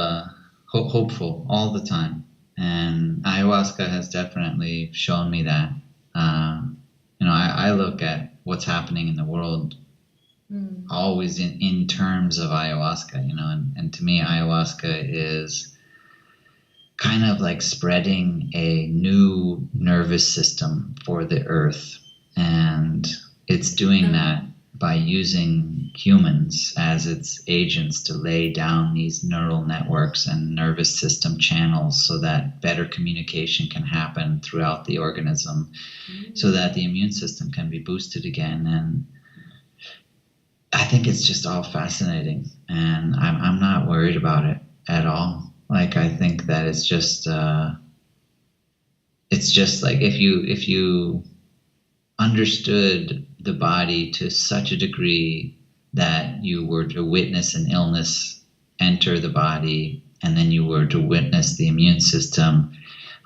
hopeful all the time. And ayahuasca has definitely shown me that. You know, I look at what's happening in the world always in terms of ayahuasca, you know, and to me, ayahuasca is kind of like spreading a new nervous system for the earth. And it's doing that by using humans as its agents to lay down these neural networks and nervous system channels so that better communication can happen throughout the organism, so that the immune system can be boosted again. And I think it's just all fascinating, and I'm not worried about it at all. Like, I think that it's just like if you understood the body to such a degree that you were to witness an illness enter the body, and then you were to witness the immune system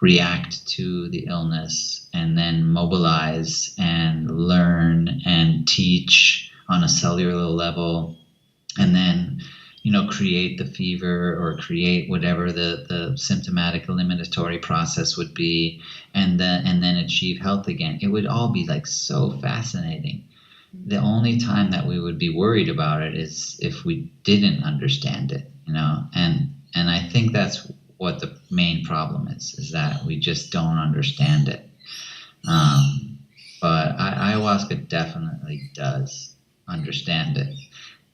react to the illness, and then mobilize and learn and teach on a cellular level, and then, you know, create the fever or create whatever the symptomatic eliminatory process would be, and then achieve health again. It would all be like so fascinating. The only time that we would be worried about it is if we didn't understand it, you know, and I think that's what the main problem is that we just don't understand it. But ayahuasca definitely does understand it.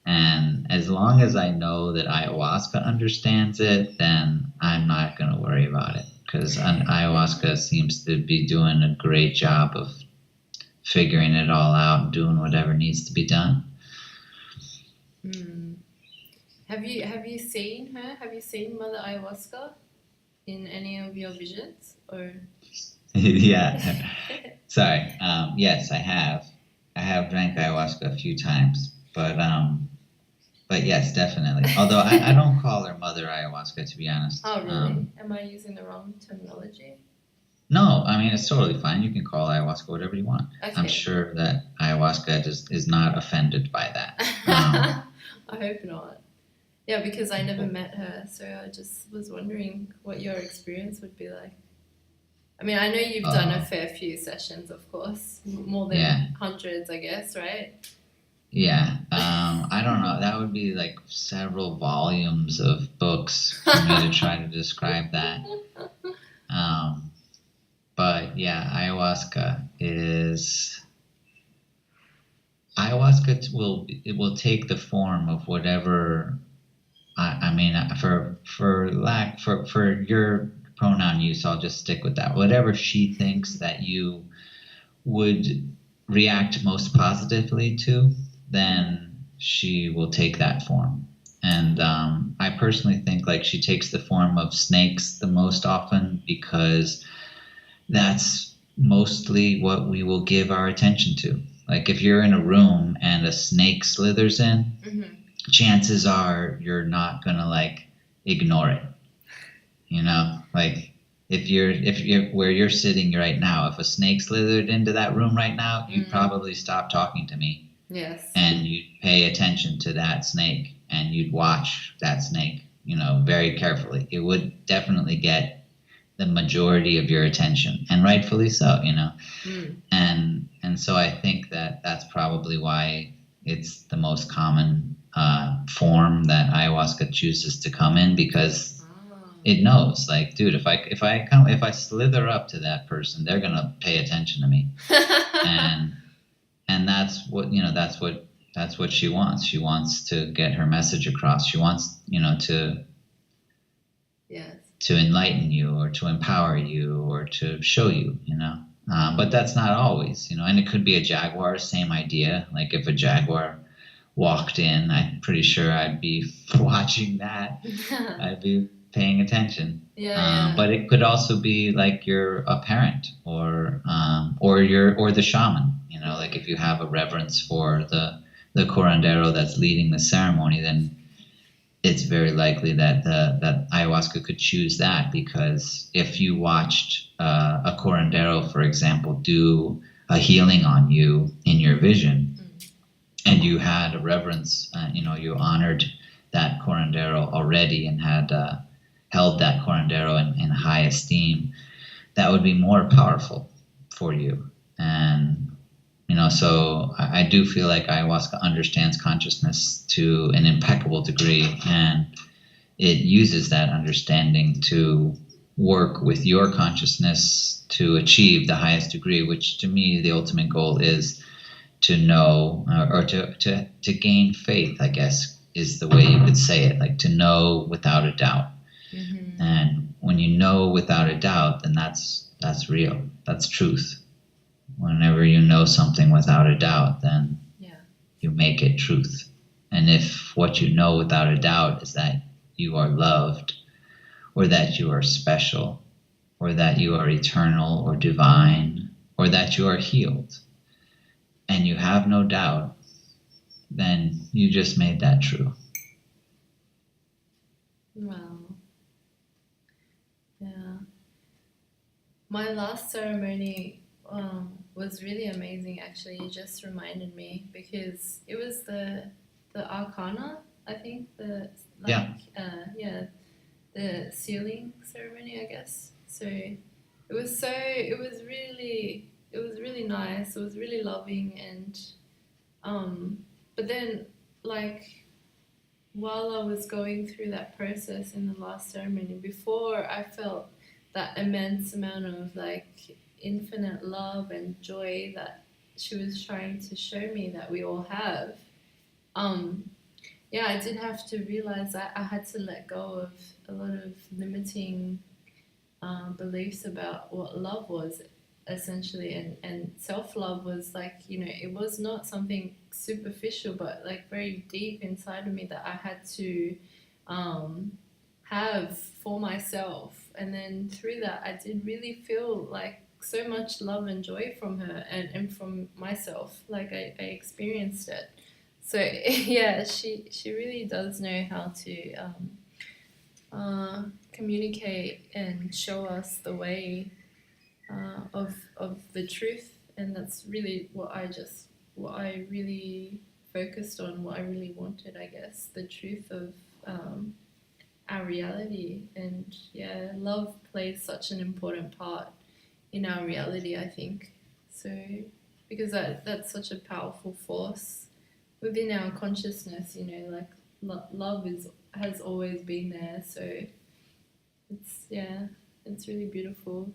And as long as I know that ayahuasca understands it, then I'm not going to worry about it, because ayahuasca seems to be doing a great job of figuring it all out and doing whatever needs to be done. Have you seen her? Have you seen Mother Ayahuasca in any of your visions? Or Yeah. Sorry. Yes, I have. I have drank ayahuasca a few times, but But yes, definitely. Although I don't call her Mother Ayahuasca, to be honest. Oh, really? Am I using the wrong terminology? No, I mean, it's totally fine. You can call ayahuasca whatever you want. I'm Okay. sure that ayahuasca is not offended by that. I hope not. Yeah, because I never met her, so I just was wondering what your experience would be like. I mean, I know you've done a fair few sessions, of course, more than Yeah. hundreds, I guess, right? Yeah. I don't know. That would be like several volumes of books for me to try to describe that. But yeah, ayahuasca will take the form of whatever. I mean, for your pronoun use, I'll just stick with that. Whatever she thinks that you would react most positively to, then she will take that form. And I personally think like she takes the form of snakes the most often because that's mostly what we will give our attention to. Like if you're in a room and a snake slithers in, chances are you're not gonna like ignore it. You know, like if you're where you're sitting right now, if a snake slithered into that room right now, you'd probably stop talking to me. Yes. And you'd pay attention to that snake and you'd watch that snake, very carefully. It would definitely get the majority of your attention, and rightfully so, and so I think that that's probably why it's the most common form that ayahuasca chooses to come in, because it knows, like, dude, if I slither up to that person, they're gonna pay attention to me, and that's what she wants. She wants to get her message across. She wants to enlighten you or to empower you or to show you, but that's not always, and it could be a jaguar, same idea. Like if a jaguar walked in, I'm pretty sure I'd be watching that. I'd be paying attention. But it could also be like you're a parent or the shaman, like if you have a reverence for the curandero that's leading the ceremony, then it's very likely that that ayahuasca could choose that, because if you watched a curandero, for example, do a healing on you in your vision, and you had a reverence, you honored that curandero already and had held that curandero in high esteem, that would be more powerful for you. And so I do feel like ayahuasca understands consciousness to an impeccable degree, and it uses that understanding to work with your consciousness to achieve the highest degree, which to me, the ultimate goal is to know, or to gain faith, I guess, is the way you could say it, like to know without a doubt. And when you know without a doubt, then that's real, that's truth. Whenever you know something without a doubt, then you make it truth. And if what you know without a doubt is that you are loved, or that you are special, or that you are eternal or divine, or that you are healed, and you have no doubt, then you just made that true. Wow. Yeah. My last ceremony was really amazing, actually. You just reminded me, because it was the Arcana, I think, the sealing ceremony, I guess. So it was really nice. It was really loving, and but then, like, while I was going through that process in the last ceremony, before I felt that immense amount of like infinite love and joy that she was trying to show me that we all have. I did have to realize that I had to let go of a lot of limiting beliefs about what love was, essentially, and self-love was like, it was not something superficial, but like very deep inside of me that I had to have for myself. And then through that, I did really feel like so much love and joy from her, and from myself. Like I experienced it. So yeah, she really does know how to communicate and show us the way of the truth, and that's really what I really focused on, what I really wanted, I guess, the truth of our reality. And yeah, love plays such an important part in our reality, I think. So because that's such a powerful force within our consciousness, like love has always been there. So it's really beautiful.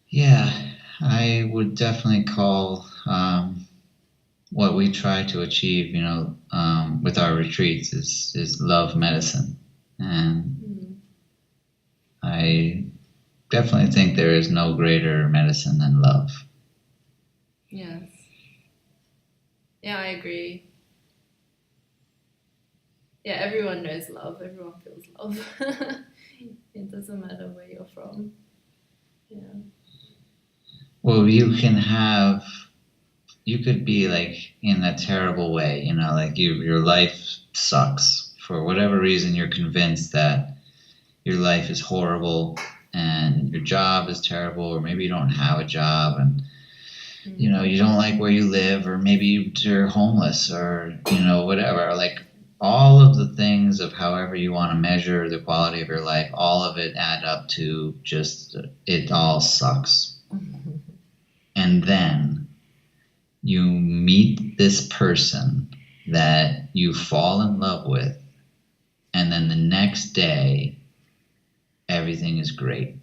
Yeah, I would definitely call what we try to achieve, with our retreats is love medicine. And I definitely think there is no greater medicine than love. Yes. Yeah, I agree. Yeah, everyone knows love. Everyone feels love. It doesn't matter where you're from. Yeah. Well, you could be like in a terrible way, like your life sucks. For whatever reason, you're convinced that your life is horrible and your job is terrible, or maybe you don't have a job and you don't like where you live, or maybe you're homeless, or whatever. Like all of the things of however you want to measure the quality of your life, all of it add up to just it all sucks. And then you meet this person that you fall in love with, and then the next day everything is great.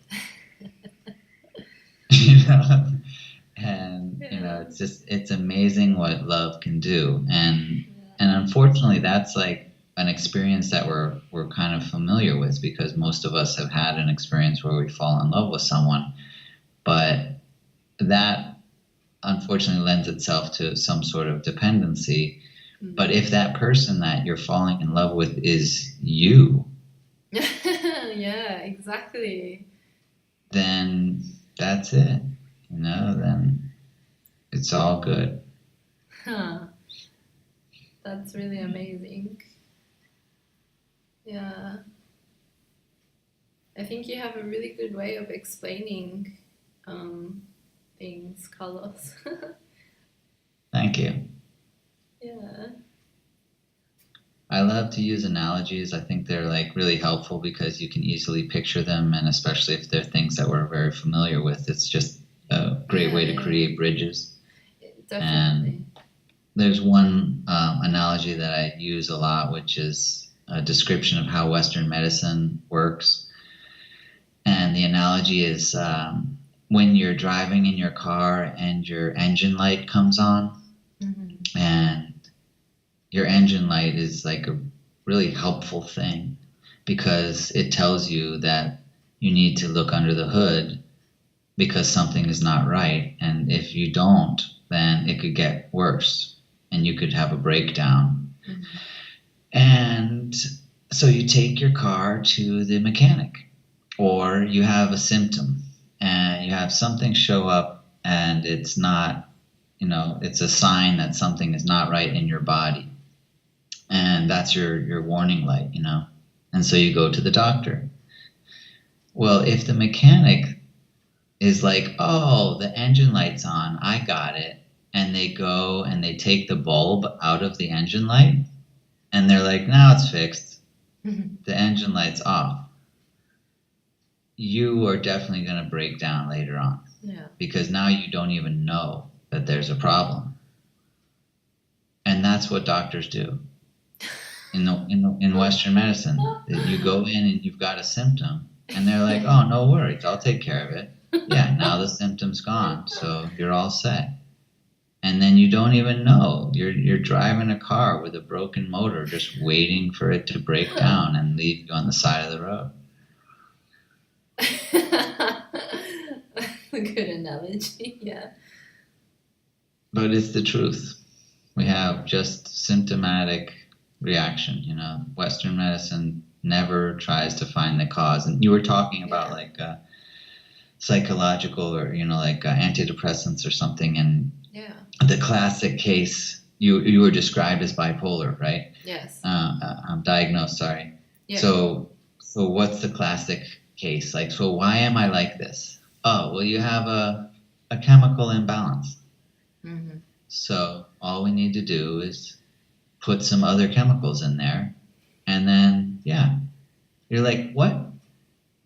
And it's amazing what love can do. And unfortunately that's like an experience that we're kind of familiar with, because most of us have had an experience where we fall in love with someone, but that unfortunately lends itself to some sort of dependency. But if that person that you're falling in love with is you, yeah, exactly, then that's it. Then it's all good. That's really amazing. Yeah, I think you have a really good way of explaining things, Carlos. Thank you. Yeah. I love to use analogies. I think they're like really helpful because you can easily picture them, and especially if they're things that we're very familiar with, it's just a great way to create bridges. Definitely. And there's one analogy that I use a lot, which is a description of how Western medicine works. And the analogy is when you're driving in your car and your engine light comes on, and your engine light is like a really helpful thing because it tells you that you need to look under the hood because something is not right. And if you don't, then it could get worse and you could have a breakdown. And so you take your car to the mechanic, or you have a symptom and you have something show up and it's not, it's a sign that something is not right in your body. And that's your warning light, And so you go to the doctor. Well, if the mechanic is like, oh, the engine light's on, I got it, and they go and they take the bulb out of the engine light, and they're like, now it's fixed. The engine light's off. You are definitely going to break down later on. Yeah. Because now you don't even know that there's a problem. And that's what doctors do. In Western medicine, you go in and you've got a symptom, and they're like, "Oh, no worries, I'll take care of it." Yeah, now the symptom's gone, so you're all set. And then you don't even know you're driving a car with a broken motor, just waiting for it to break down and leave you on the side of the road. That's a good analogy. Yeah. But it's the truth. We have just symptomatic reaction. Western medicine never tries to find the cause. And you were talking about like psychological or like antidepressants or something, and Yeah. The classic case, you were described as bipolar, right? Yes. I'm diagnosed, sorry. Yeah. So what's the classic case? Like, so why am I like this? Oh, well, you have a chemical imbalance. Mm-hmm. So all we need to do is put some other chemicals in there. And then, yeah, you're like, what?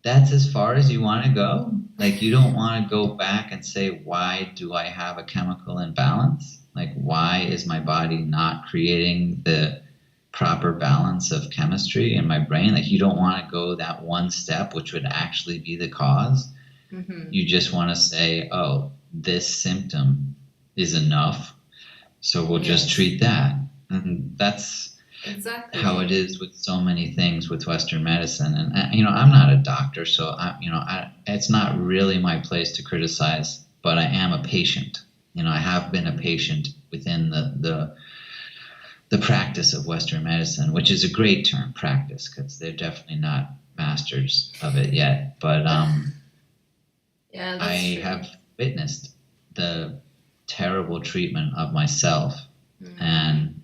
That's as far as you want to go? Like, you don't want to go back and say, why do I have a chemical imbalance? Like, why is my body not creating the proper balance of chemistry in my brain? Like, you don't want to go that one step, which would actually be the cause. Mm-hmm. You just want to say, oh, this symptom is enough, so we'll just treat that. And that's exactly how it is with so many things with Western medicine. And I'm not a doctor, so it's not really my place to criticize. But I am a patient. I have been a patient within the practice of Western medicine, which is a great term, practice, because they're definitely not masters of it yet. But yeah, I true. have witnessed the terrible treatment of myself, and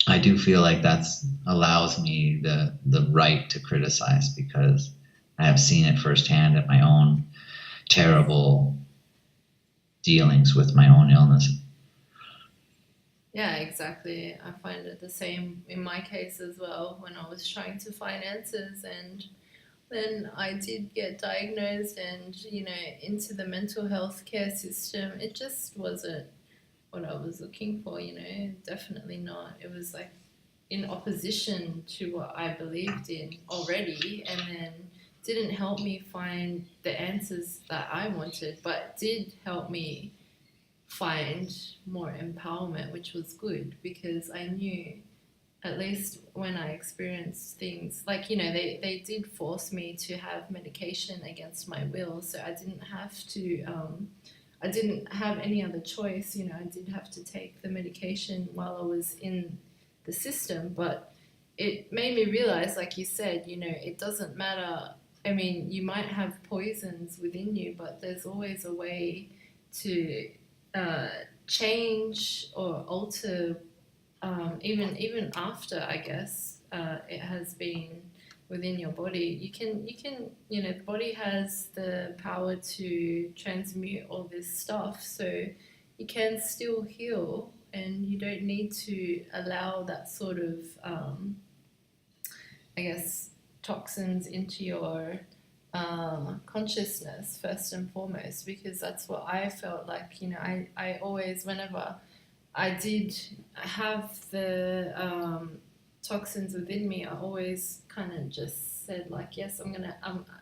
I do feel like that's allows me the right to criticize, because I have seen it firsthand at my own terrible dealings with my own illness. Yeah, exactly. I find it the same in my case as well, when I was trying to find answers, and then I did get diagnosed and, into the mental health care system. It just wasn't what I was looking for, definitely not. It was like in opposition to what I believed in already, and then didn't help me find the answers that I wanted, but did help me find more empowerment, which was good, because I knew, at least when I experienced things like, they did force me to have medication against my will, so I didn't have any other choice. I did have to take the medication while I was in the system, but it made me realize, like you said, it doesn't matter. I mean, you might have poisons within you, but there's always a way to change or alter, even after, I guess, it has been within your body. The body has the power to transmute all this stuff, so you can still heal, and you don't need to allow that sort of, I guess, toxins into your consciousness first and foremost, because that's what I felt like. I always, whenever I did have the toxins within me, I always kind of just said, like, yes,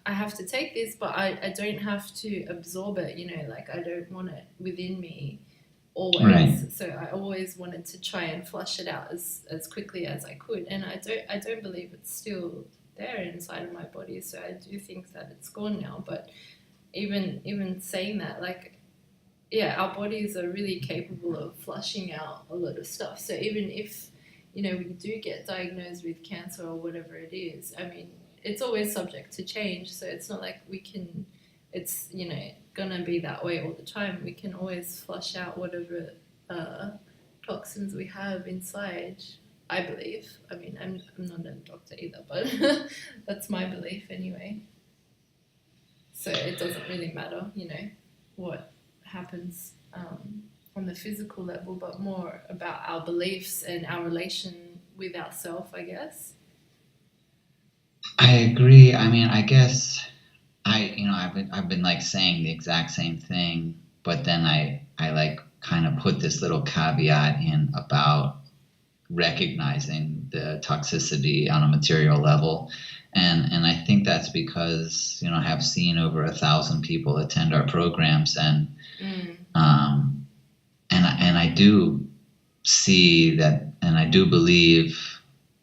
I have to take this, but I don't have to absorb it, like, I don't want it within me always. Right. So I always wanted to try and flush it out as quickly as I could, and I don't believe it's still there inside of my body, so I do think that it's gone now. But even saying that, like, yeah, our bodies are really capable of flushing out a lot of stuff. So even if, we do get diagnosed with cancer or whatever it is, I mean, it's always subject to change. So it's not like it's, gonna be that way all the time. We can always flush out whatever toxins we have inside, I believe. I mean, I'm not a doctor either, but that's my belief anyway. So it doesn't really matter, what happens on the physical level, but more about our beliefs and our relation with ourselves, I guess. I agree. I mean, I guess I've been like saying the exact same thing, but then I like kind of put this little caveat in about recognizing the toxicity on a material level. And I think that's because, I have seen over 1,000 people attend our programs, and and I do see that, and I do believe,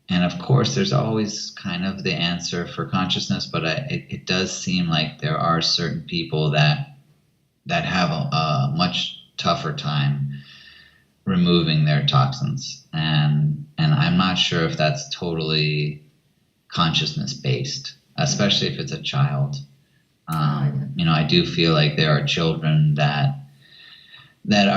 and of course there's always kind of the answer for consciousness, but it does seem like there are certain people that have a much tougher time removing their toxins, and I'm not sure if that's totally consciousness based, especially if it's a child. I do feel like there are children that that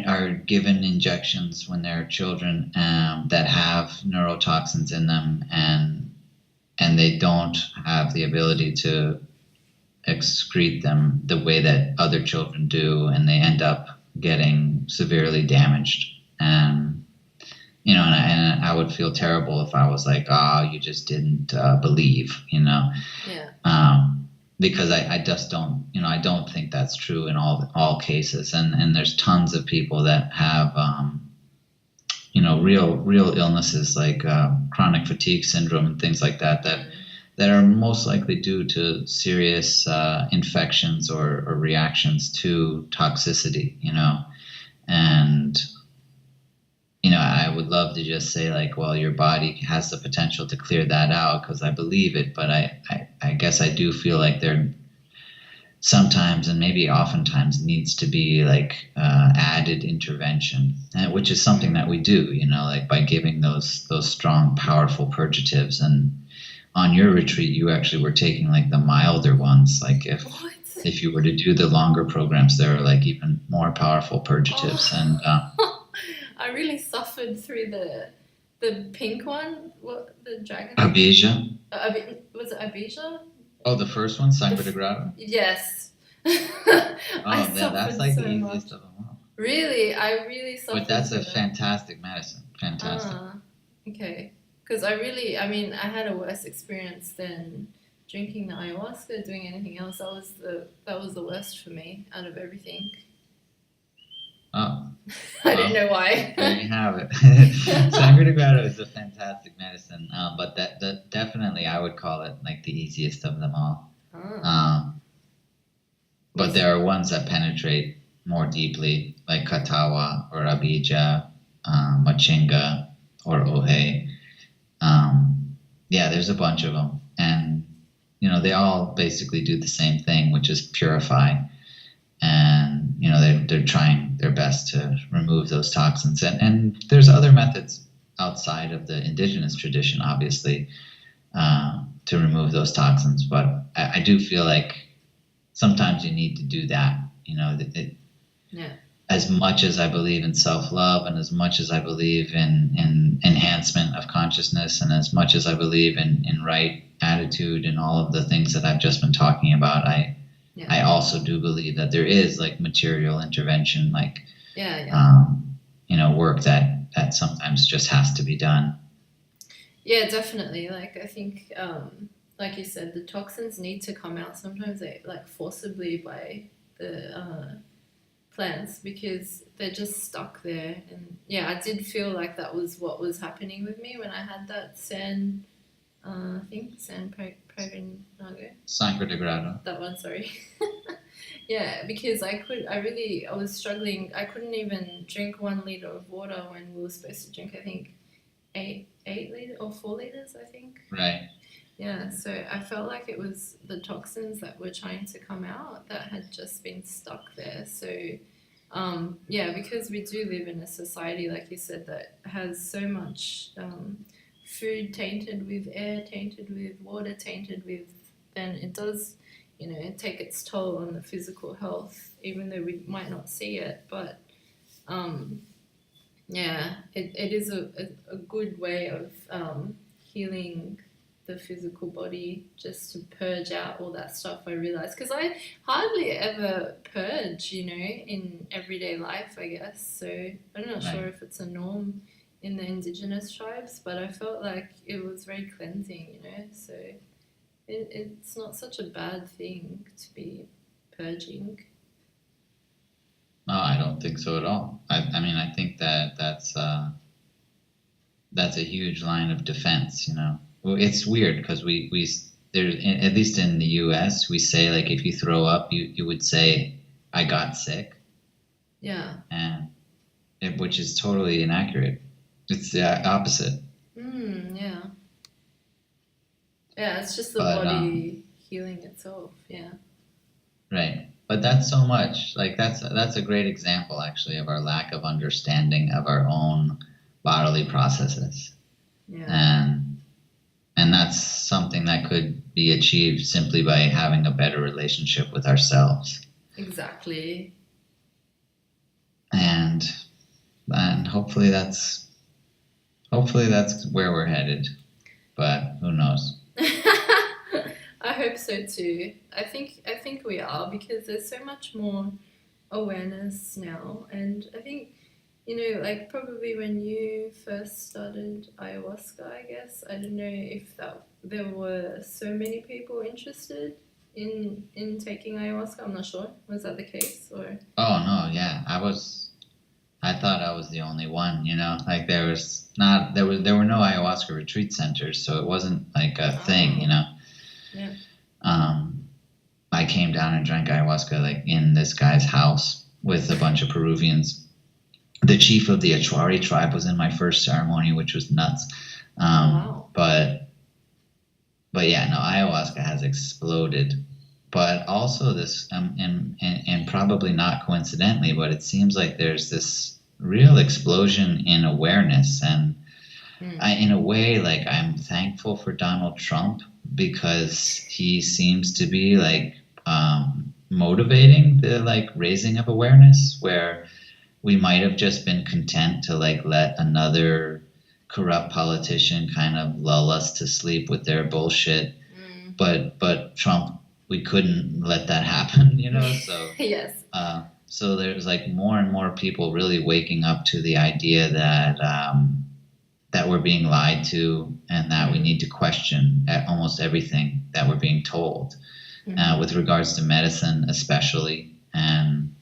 are given injections when they're children, that have neurotoxins in them, and they don't have the ability to excrete them the way that other children do, and they end up getting severely damaged. And and I would feel terrible if I was like, oh, you just didn't believe, Yeah. because I just don't, I don't think that's true in all cases. And there's tons of people that have, real illnesses like chronic fatigue syndrome and things like that are most likely due to serious infections or reactions to toxicity, and I would love to just say like, well, your body has the potential to clear that out because I believe it, but I guess I do feel like there sometimes, and maybe oftentimes, needs to be like added intervention, which is something that we do, like by giving those strong, powerful purgatives. And on your retreat, you actually were taking like the milder ones. Like if you were to do the longer programs, there are like even more powerful purgatives. And I really suffered through the pink one. What, the dragon? Abija. Was it Abija? Oh, the first one, Sangre de Grado? Yes. That's like the easiest of them all. Really? I really suffered. But that's a fantastic medicine. Fantastic. Okay. Because I had a worse experience than drinking the ayahuasca, doing anything else. That was the worst for me out of everything. Oh. I don't know why. There you have it. Sangre de Grado is a fantastic medicine, but that definitely I would call it like the easiest of them all. But there are ones that penetrate more deeply, like Katawa or Abija, Machinga or Ohe. There's a bunch of them, and they all basically do the same thing, which is purify. And they're trying their best to remove those toxins, and there's other methods outside of the indigenous tradition, obviously, to remove those toxins. But I do feel like sometimes you need to do that. As much as I believe in self-love, and as much as I believe in enhancement of consciousness, and as much as I believe in right attitude and all of the things that I've just been talking about, I also do believe that there is like material intervention, like work that sometimes just has to be done. Yeah, definitely. Like I think, like you said, the toxins need to come out. Sometimes they like forcibly by the plants because they're just stuck there. And I did feel like that was what was happening with me when I had that San Praganago. Sangre de Grado. That one, sorry. Because I was struggling. I couldn't even drink 1 liter of water when we were supposed to drink, I think, 8 liters or 4 liters, I think. Right. Yeah, so I felt like it was the toxins that were trying to come out that had just been stuck there. So, because we do live in a society, like you said, that has so much food tainted with air, tainted with water, tainted with, then it does, take its toll on the physical health, even though we might not see it. But, it is a good way of healing the physical body, just to purge out all that stuff, I realized, because I hardly ever purge, in everyday life, I guess. So I'm not sure if it's a norm in the Indigenous tribes, but I felt like it was very cleansing, so it's not such a bad thing to be purging. No, I don't think so at all. I think that's a huge line of defense, Well, it's weird because we there, at least in the U.S., we say like if you throw up, you would say I got sick. Yeah. And which is totally inaccurate. It's the opposite. Yeah. Yeah, it's just the body healing itself. Yeah. Right. But that's so much. Like that's a great example actually of our lack of understanding of our own bodily processes. Yeah. And that's something that could be achieved simply by having a better relationship with ourselves. Exactly. and hopefully that's where we're headed, but who knows. I hope so too. I think we are, because there's so much more awareness now, and I think, like, probably when you first started ayahuasca, I guess, I don't know if that there were so many people interested in taking ayahuasca. I'm not sure. Was that the case, or? Oh no, yeah, I thought I was the only one, like there were no ayahuasca retreat centers, so it wasn't like a thing, Yeah. I came down and drank ayahuasca like in this guy's house with a bunch of Peruvians. The chief of the Achuari tribe was in my first ceremony, which was nuts. Wow. But yeah, no, ayahuasca has exploded. But also this, and probably not coincidentally, but it seems like there's this real explosion in awareness. And in a way, like, I'm thankful for Donald Trump, because he seems to be like motivating the like raising of awareness, where we might have just been content to like let another corrupt politician kind of lull us to sleep with their bullshit. But Trump, we couldn't let that happen, so Yes. So there's like more and more people really waking up to the idea that we're being lied to, and that we need to question almost everything that we're being told, with regards to medicine especially. And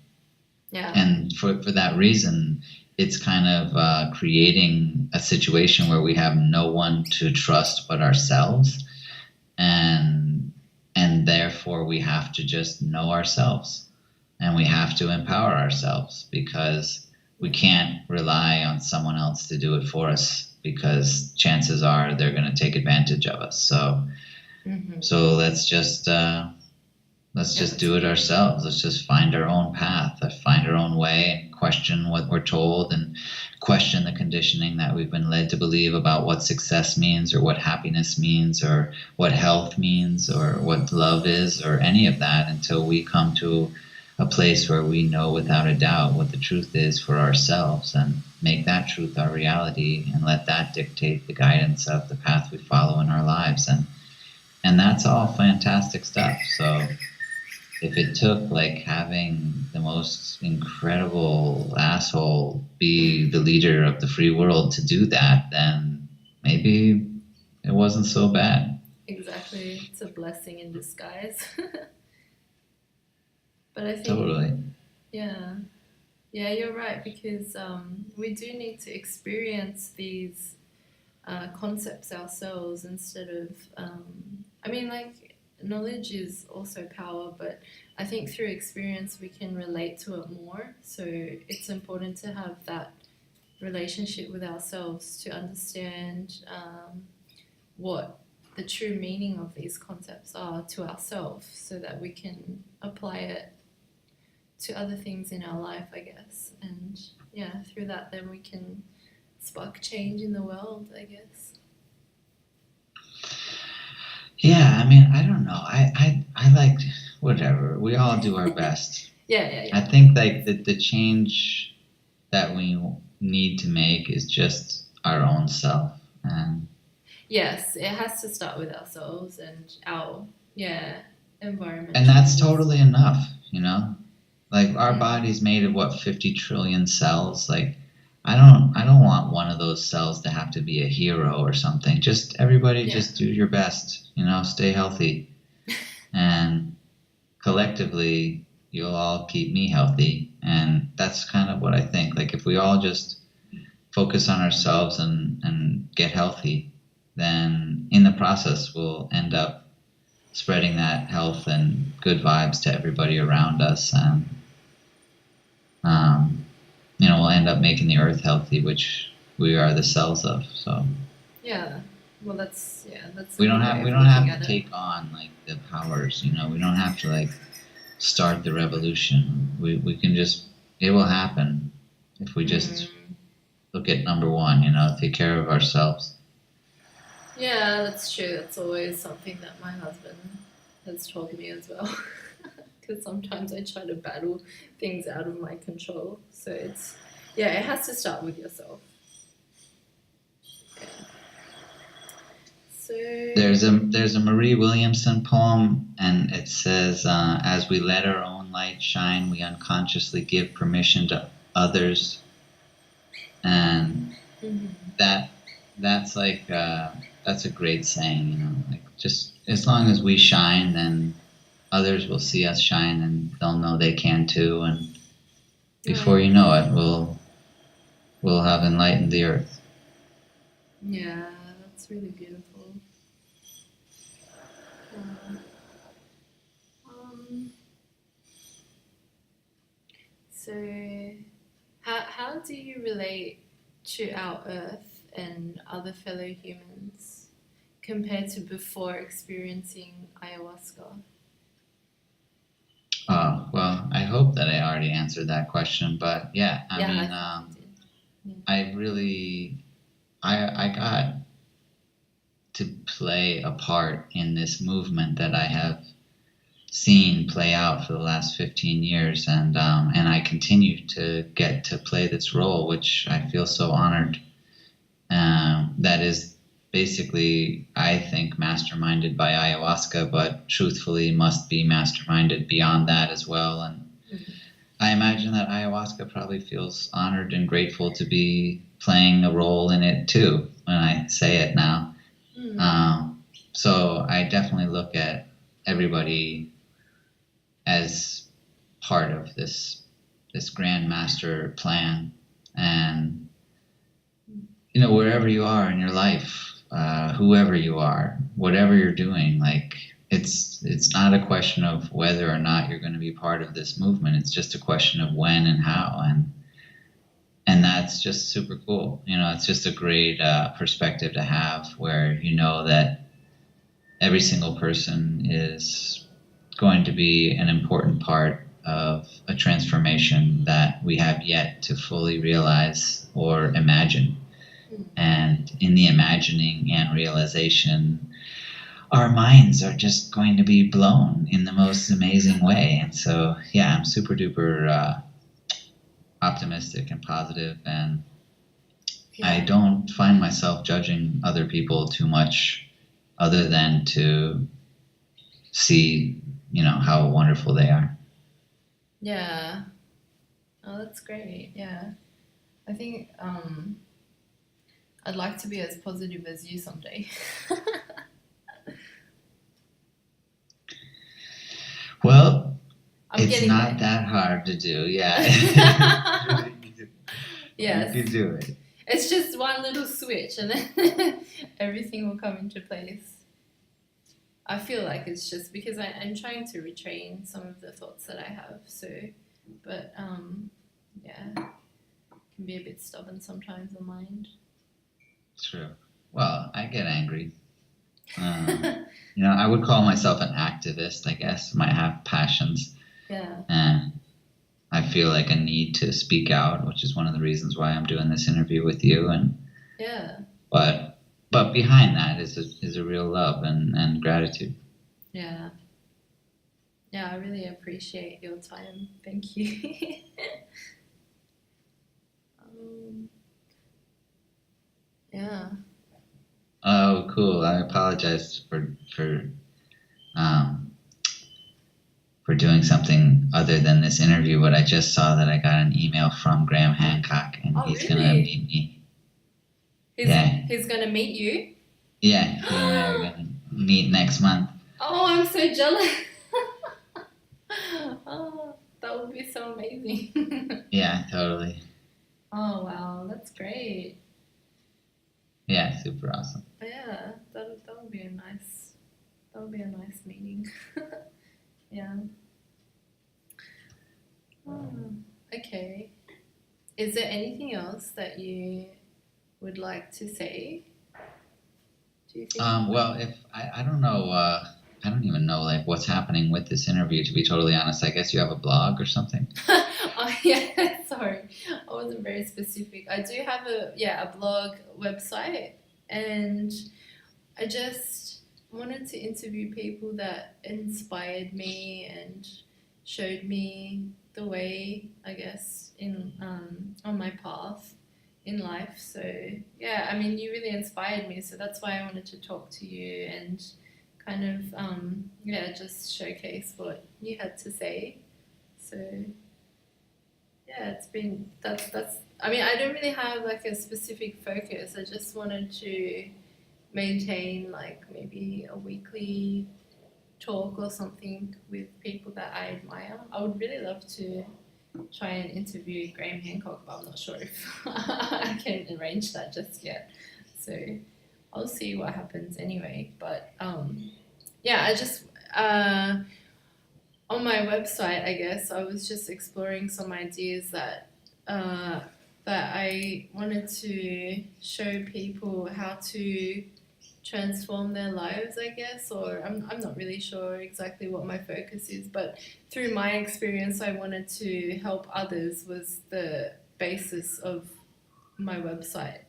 for that reason, it's kind of creating a situation where we have no one to trust but ourselves, and therefore we have to just know ourselves, and we have to empower ourselves, because we can't rely on someone else to do it for us, because chances are they're going to take advantage of us. So let's just do it ourselves. Let's just find our own path, find our own way, and question what we're told, and question the conditioning that we've been led to believe about what success means, or what happiness means, or what health means, or what love is, or any of that, until we come to a place where we know without a doubt what the truth is for ourselves, and make that truth our reality, and let that dictate the guidance of the path we follow in our lives. And that's all fantastic stuff. So if it took like having the most incredible asshole be the leader of the free world to do that, then maybe it wasn't so bad. Exactly. It's a blessing in disguise. But I think, Totally. yeah, you're right, because we do need to experience these concepts ourselves, instead of, like, knowledge is also power, but I think through experience we can relate to it more. So it's important to have that relationship with ourselves to understand what the true meaning of these concepts are to ourselves, so that we can apply it to other things in our life, I guess. And yeah, through that then we can spark change in the world, I guess. Yeah, I mean, I don't know. I like, whatever. We all do our best. Yeah. I think like the change that we need to make is just our own self. And yes, it has to start with ourselves and our environment. And that's totally enough, Like, our body's made of what, 50 trillion cells? Like, I don't want one of those cells to have to be a hero or something. Just everybody just do your best, stay healthy. And collectively, you'll all keep me healthy. And that's kind of what I think. Like, if we all just focus on ourselves and get healthy, then in the process, we'll end up spreading that health and good vibes to everybody around us. And, we'll end up making the earth healthy, which we are the cells of. So yeah, well, that's we don't have to take on like the powers. We don't have to like start the revolution. We can just, it will happen if we just look at number one. Take care of ourselves. Yeah, that's true. That's always something that my husband has told me as well. because sometimes I try to battle things out of my control. So it has to start with yourself. Yeah. So There's a Marie Williamson poem, and it says, "As we let our own light shine, we unconsciously give permission to others," and that's like that's a great saying, you know. Like, just as long as we shine, then others will see us shine, and they'll know they can too. And before you know it, we'll have enlightened the earth. Yeah, that's really beautiful. So how do you relate to our Earth and other fellow humans compared to before experiencing ayahuasca? Well, I hope that I already answered that question, but yeah, I mean, I think you did. I really, I got to play a part in this movement that I have seen play out for the last 15 years, and I continue to get to play this role, which I feel so honored. That is basically, I think, masterminded by ayahuasca, but truthfully must be masterminded beyond that as well. And I imagine that ayahuasca probably feels honored and grateful to be playing a role in it too, when I say it now. So I definitely look at everybody as part of this grand master plan. And you know, wherever you are in your life, whoever you are, whatever you're doing, like, it's not a question of whether or not you're going to be part of this movement. It's just a question of when and how, and that's just super cool. You know, it's just a great perspective to have, where you know that every single person is going to be an important part of a transformation that we have yet to fully realize or imagine. And in the imagining and realization, our minds are just going to be blown in the most amazing way. And so, yeah, I'm super duper optimistic and positive, and I don't find myself judging other people too much, other than to see, you know, how wonderful they are. Yeah. Oh, that's great. Yeah. I think I'd like to be as positive as you someday. Well, I'm it's getting not there. that hard to do, yeah. Yes. You can do it. It's just one little switch and then everything will come into place. I feel like it's just because I'm trying to retrain some of the thoughts that I have. So, but yeah, can be a bit stubborn sometimes, the mind. True. Well, I get angry. You know, I would call myself an activist, I guess. I might have passions. Yeah. And I feel like a need to speak out, which is one of the reasons why I'm doing this interview with you. And yeah. But behind that is a real love and gratitude. Yeah. Yeah, I really appreciate your time. Thank you. Yeah. Oh, cool. I apologize for doing something other than this interview, but I just saw that I got an email from Graham Hancock, and he's really? gonna meet me. He's gonna meet you? Yeah, he and I are gonna meet next month. Oh, I'm so jealous. Oh, that would be so amazing. Yeah, totally. Oh wow, that's great. Yeah, super awesome. Yeah, that would be a nice meeting. Yeah. Oh, okay. Is there anything else that you would like to say? Do you think? Well, if I don't know, I don't even know like what's happening with this interview. To be totally honest, I guess you have a blog or something. Oh yeah, sorry, I wasn't very specific. I do have a blog website, and I just wanted to interview people that inspired me and showed me the way, I guess, in on my path in life. So yeah, I mean, you really inspired me. So that's why I wanted to talk to you and kind of yeah, just showcase what you had to say. So yeah, it's been that's. I mean, I don't really have like a specific focus. I just wanted to maintain like maybe a weekly talk or something with people that I admire. I would really love to try and interview Graham Hancock, but I'm not sure if I can arrange that just yet. So I'll see what happens anyway. But yeah, I just on my website, I guess I was just exploring some ideas that that I wanted to show people how to transform their lives, I guess, or I'm not really sure exactly what my focus is, but through my experience, I wanted to help others was the basis of my website.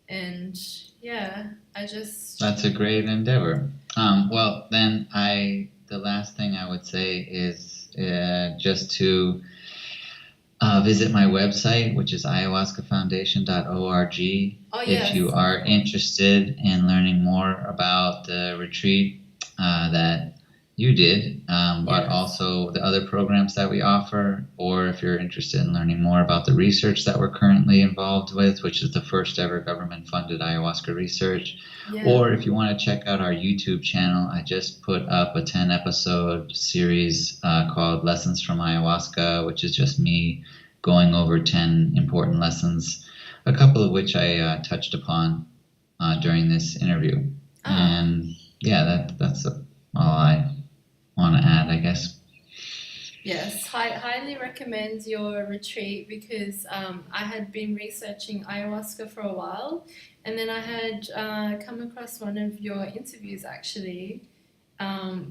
And yeah, I just. That's a great endeavor. Well, then the last thing I would say is just to visit my website, which is ayahuascafoundation.org. Oh, yes. If you are interested in learning more about the retreat that you did, but Yes. also the other programs that we offer, or if you're interested in learning more about the research that we're currently involved with, which is the first ever government-funded ayahuasca research, Yeah. or if you want to check out our YouTube channel, I just put up a 10-episode series called Lessons from Ayahuasca, which is just me going over 10 important lessons, a couple of which I touched upon during this interview. Oh. And yeah, that's all I want to add, I guess. Yes, highly recommend your retreat because I had been researching ayahuasca for a while, and then I had come across one of your interviews actually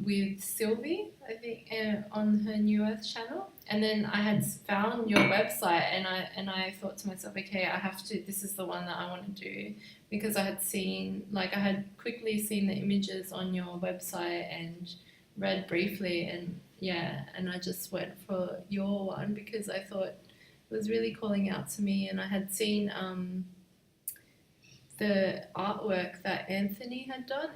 with Sylvie, I think, on her New Earth channel, and then I had found your website, and I thought to myself, okay, I have to. This is the one that I want to do because I had seen, like, I had quickly seen the images on your website and read briefly, and yeah, and I just went for your one because I thought it was really calling out to me, and I had seen the artwork that Anthony had done.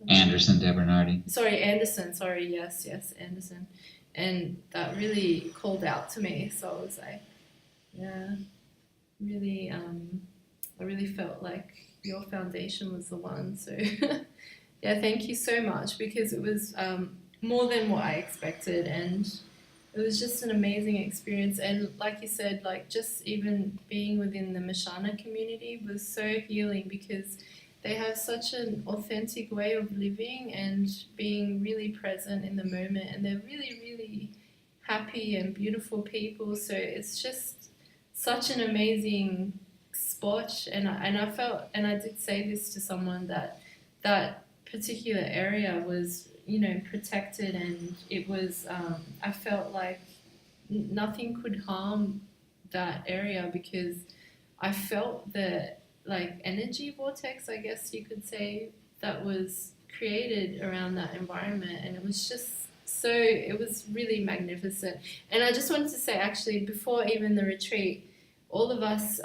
Anderson DeBernardi. Sorry, Anderson. Sorry, yes, Anderson, and that really called out to me. So I was like, yeah, really, I really felt like your foundation was the one. So yeah, thank you so much because it was more than what I expected, and it was just an amazing experience. And like you said, like just even being within the Mashana community was so healing because they have such an authentic way of living and being really present in the moment, and they're really, really happy and beautiful people. So it's just such an amazing spot, and I felt, and I did say this to someone that particular area was, you know, protected, and it was I felt like nothing could harm that area because I felt the like energy vortex, I guess you could say, that was created around that environment, and it was just so, it was really magnificent. And I just wanted to say, actually, before even the retreat, all of us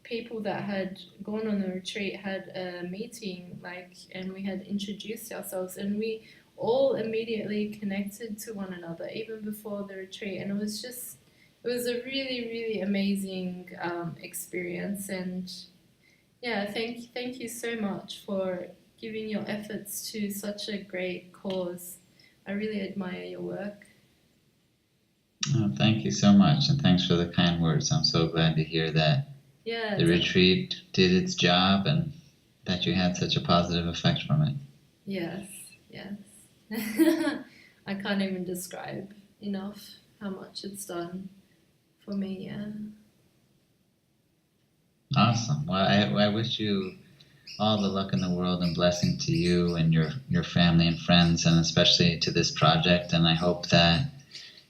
people that had gone on the retreat had a meeting, like, and we had introduced ourselves, and we all immediately connected to one another even before the retreat, and it was a really, really amazing experience. And yeah, thank you so much for giving your efforts to such a great cause. I really admire your work. Oh, thank you so much, and thanks for the kind words. I'm so glad to hear that the retreat did its job and that you had such a positive effect from it. Yes. I can't even describe enough how much it's done for me, yeah. Awesome. Well, I wish you all the luck in the world and blessing to you and your family and friends, and especially to this project. And I hope that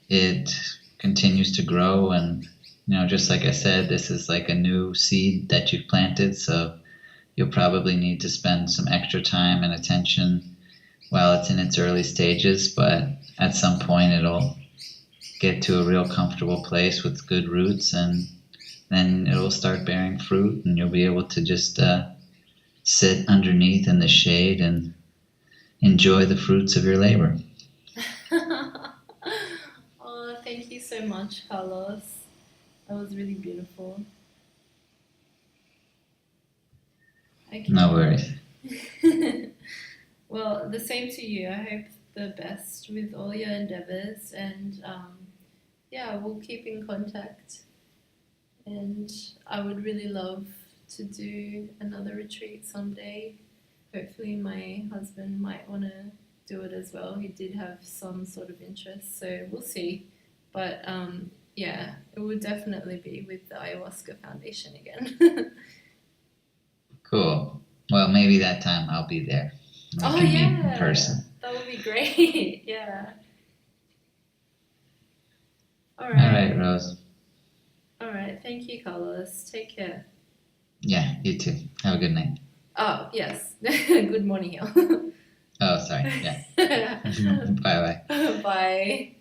it continues to grow. And, you know, just like I said, this is like a new seed that you've planted. So you'll probably need to spend some extra time and attention well, it's in its early stages, but at some point it'll get to a real comfortable place with good roots, and then it'll start bearing fruit, and you'll be able to just sit underneath in the shade and enjoy the fruits of your labor. Oh, thank you so much, Carlos. That was really beautiful. Okay. No worries. Well, the same to you. I hope the best with all your endeavors, and yeah, we'll keep in contact. And I would really love to do another retreat someday. Hopefully, my husband might want to do it as well. He did have some sort of interest, so we'll see. But yeah, it would definitely be with the Ayahuasca Foundation again. Cool. Well, maybe that time I'll be there. We Oh, can meet in yeah, person. that would be great. Yeah. All All right, right. Rose. All right. Thank you, Carlos. Take care. Yeah, you too. Have a good night. Oh, yes. Good morning, y'all. Oh, sorry. Yeah. Bye-bye. Bye.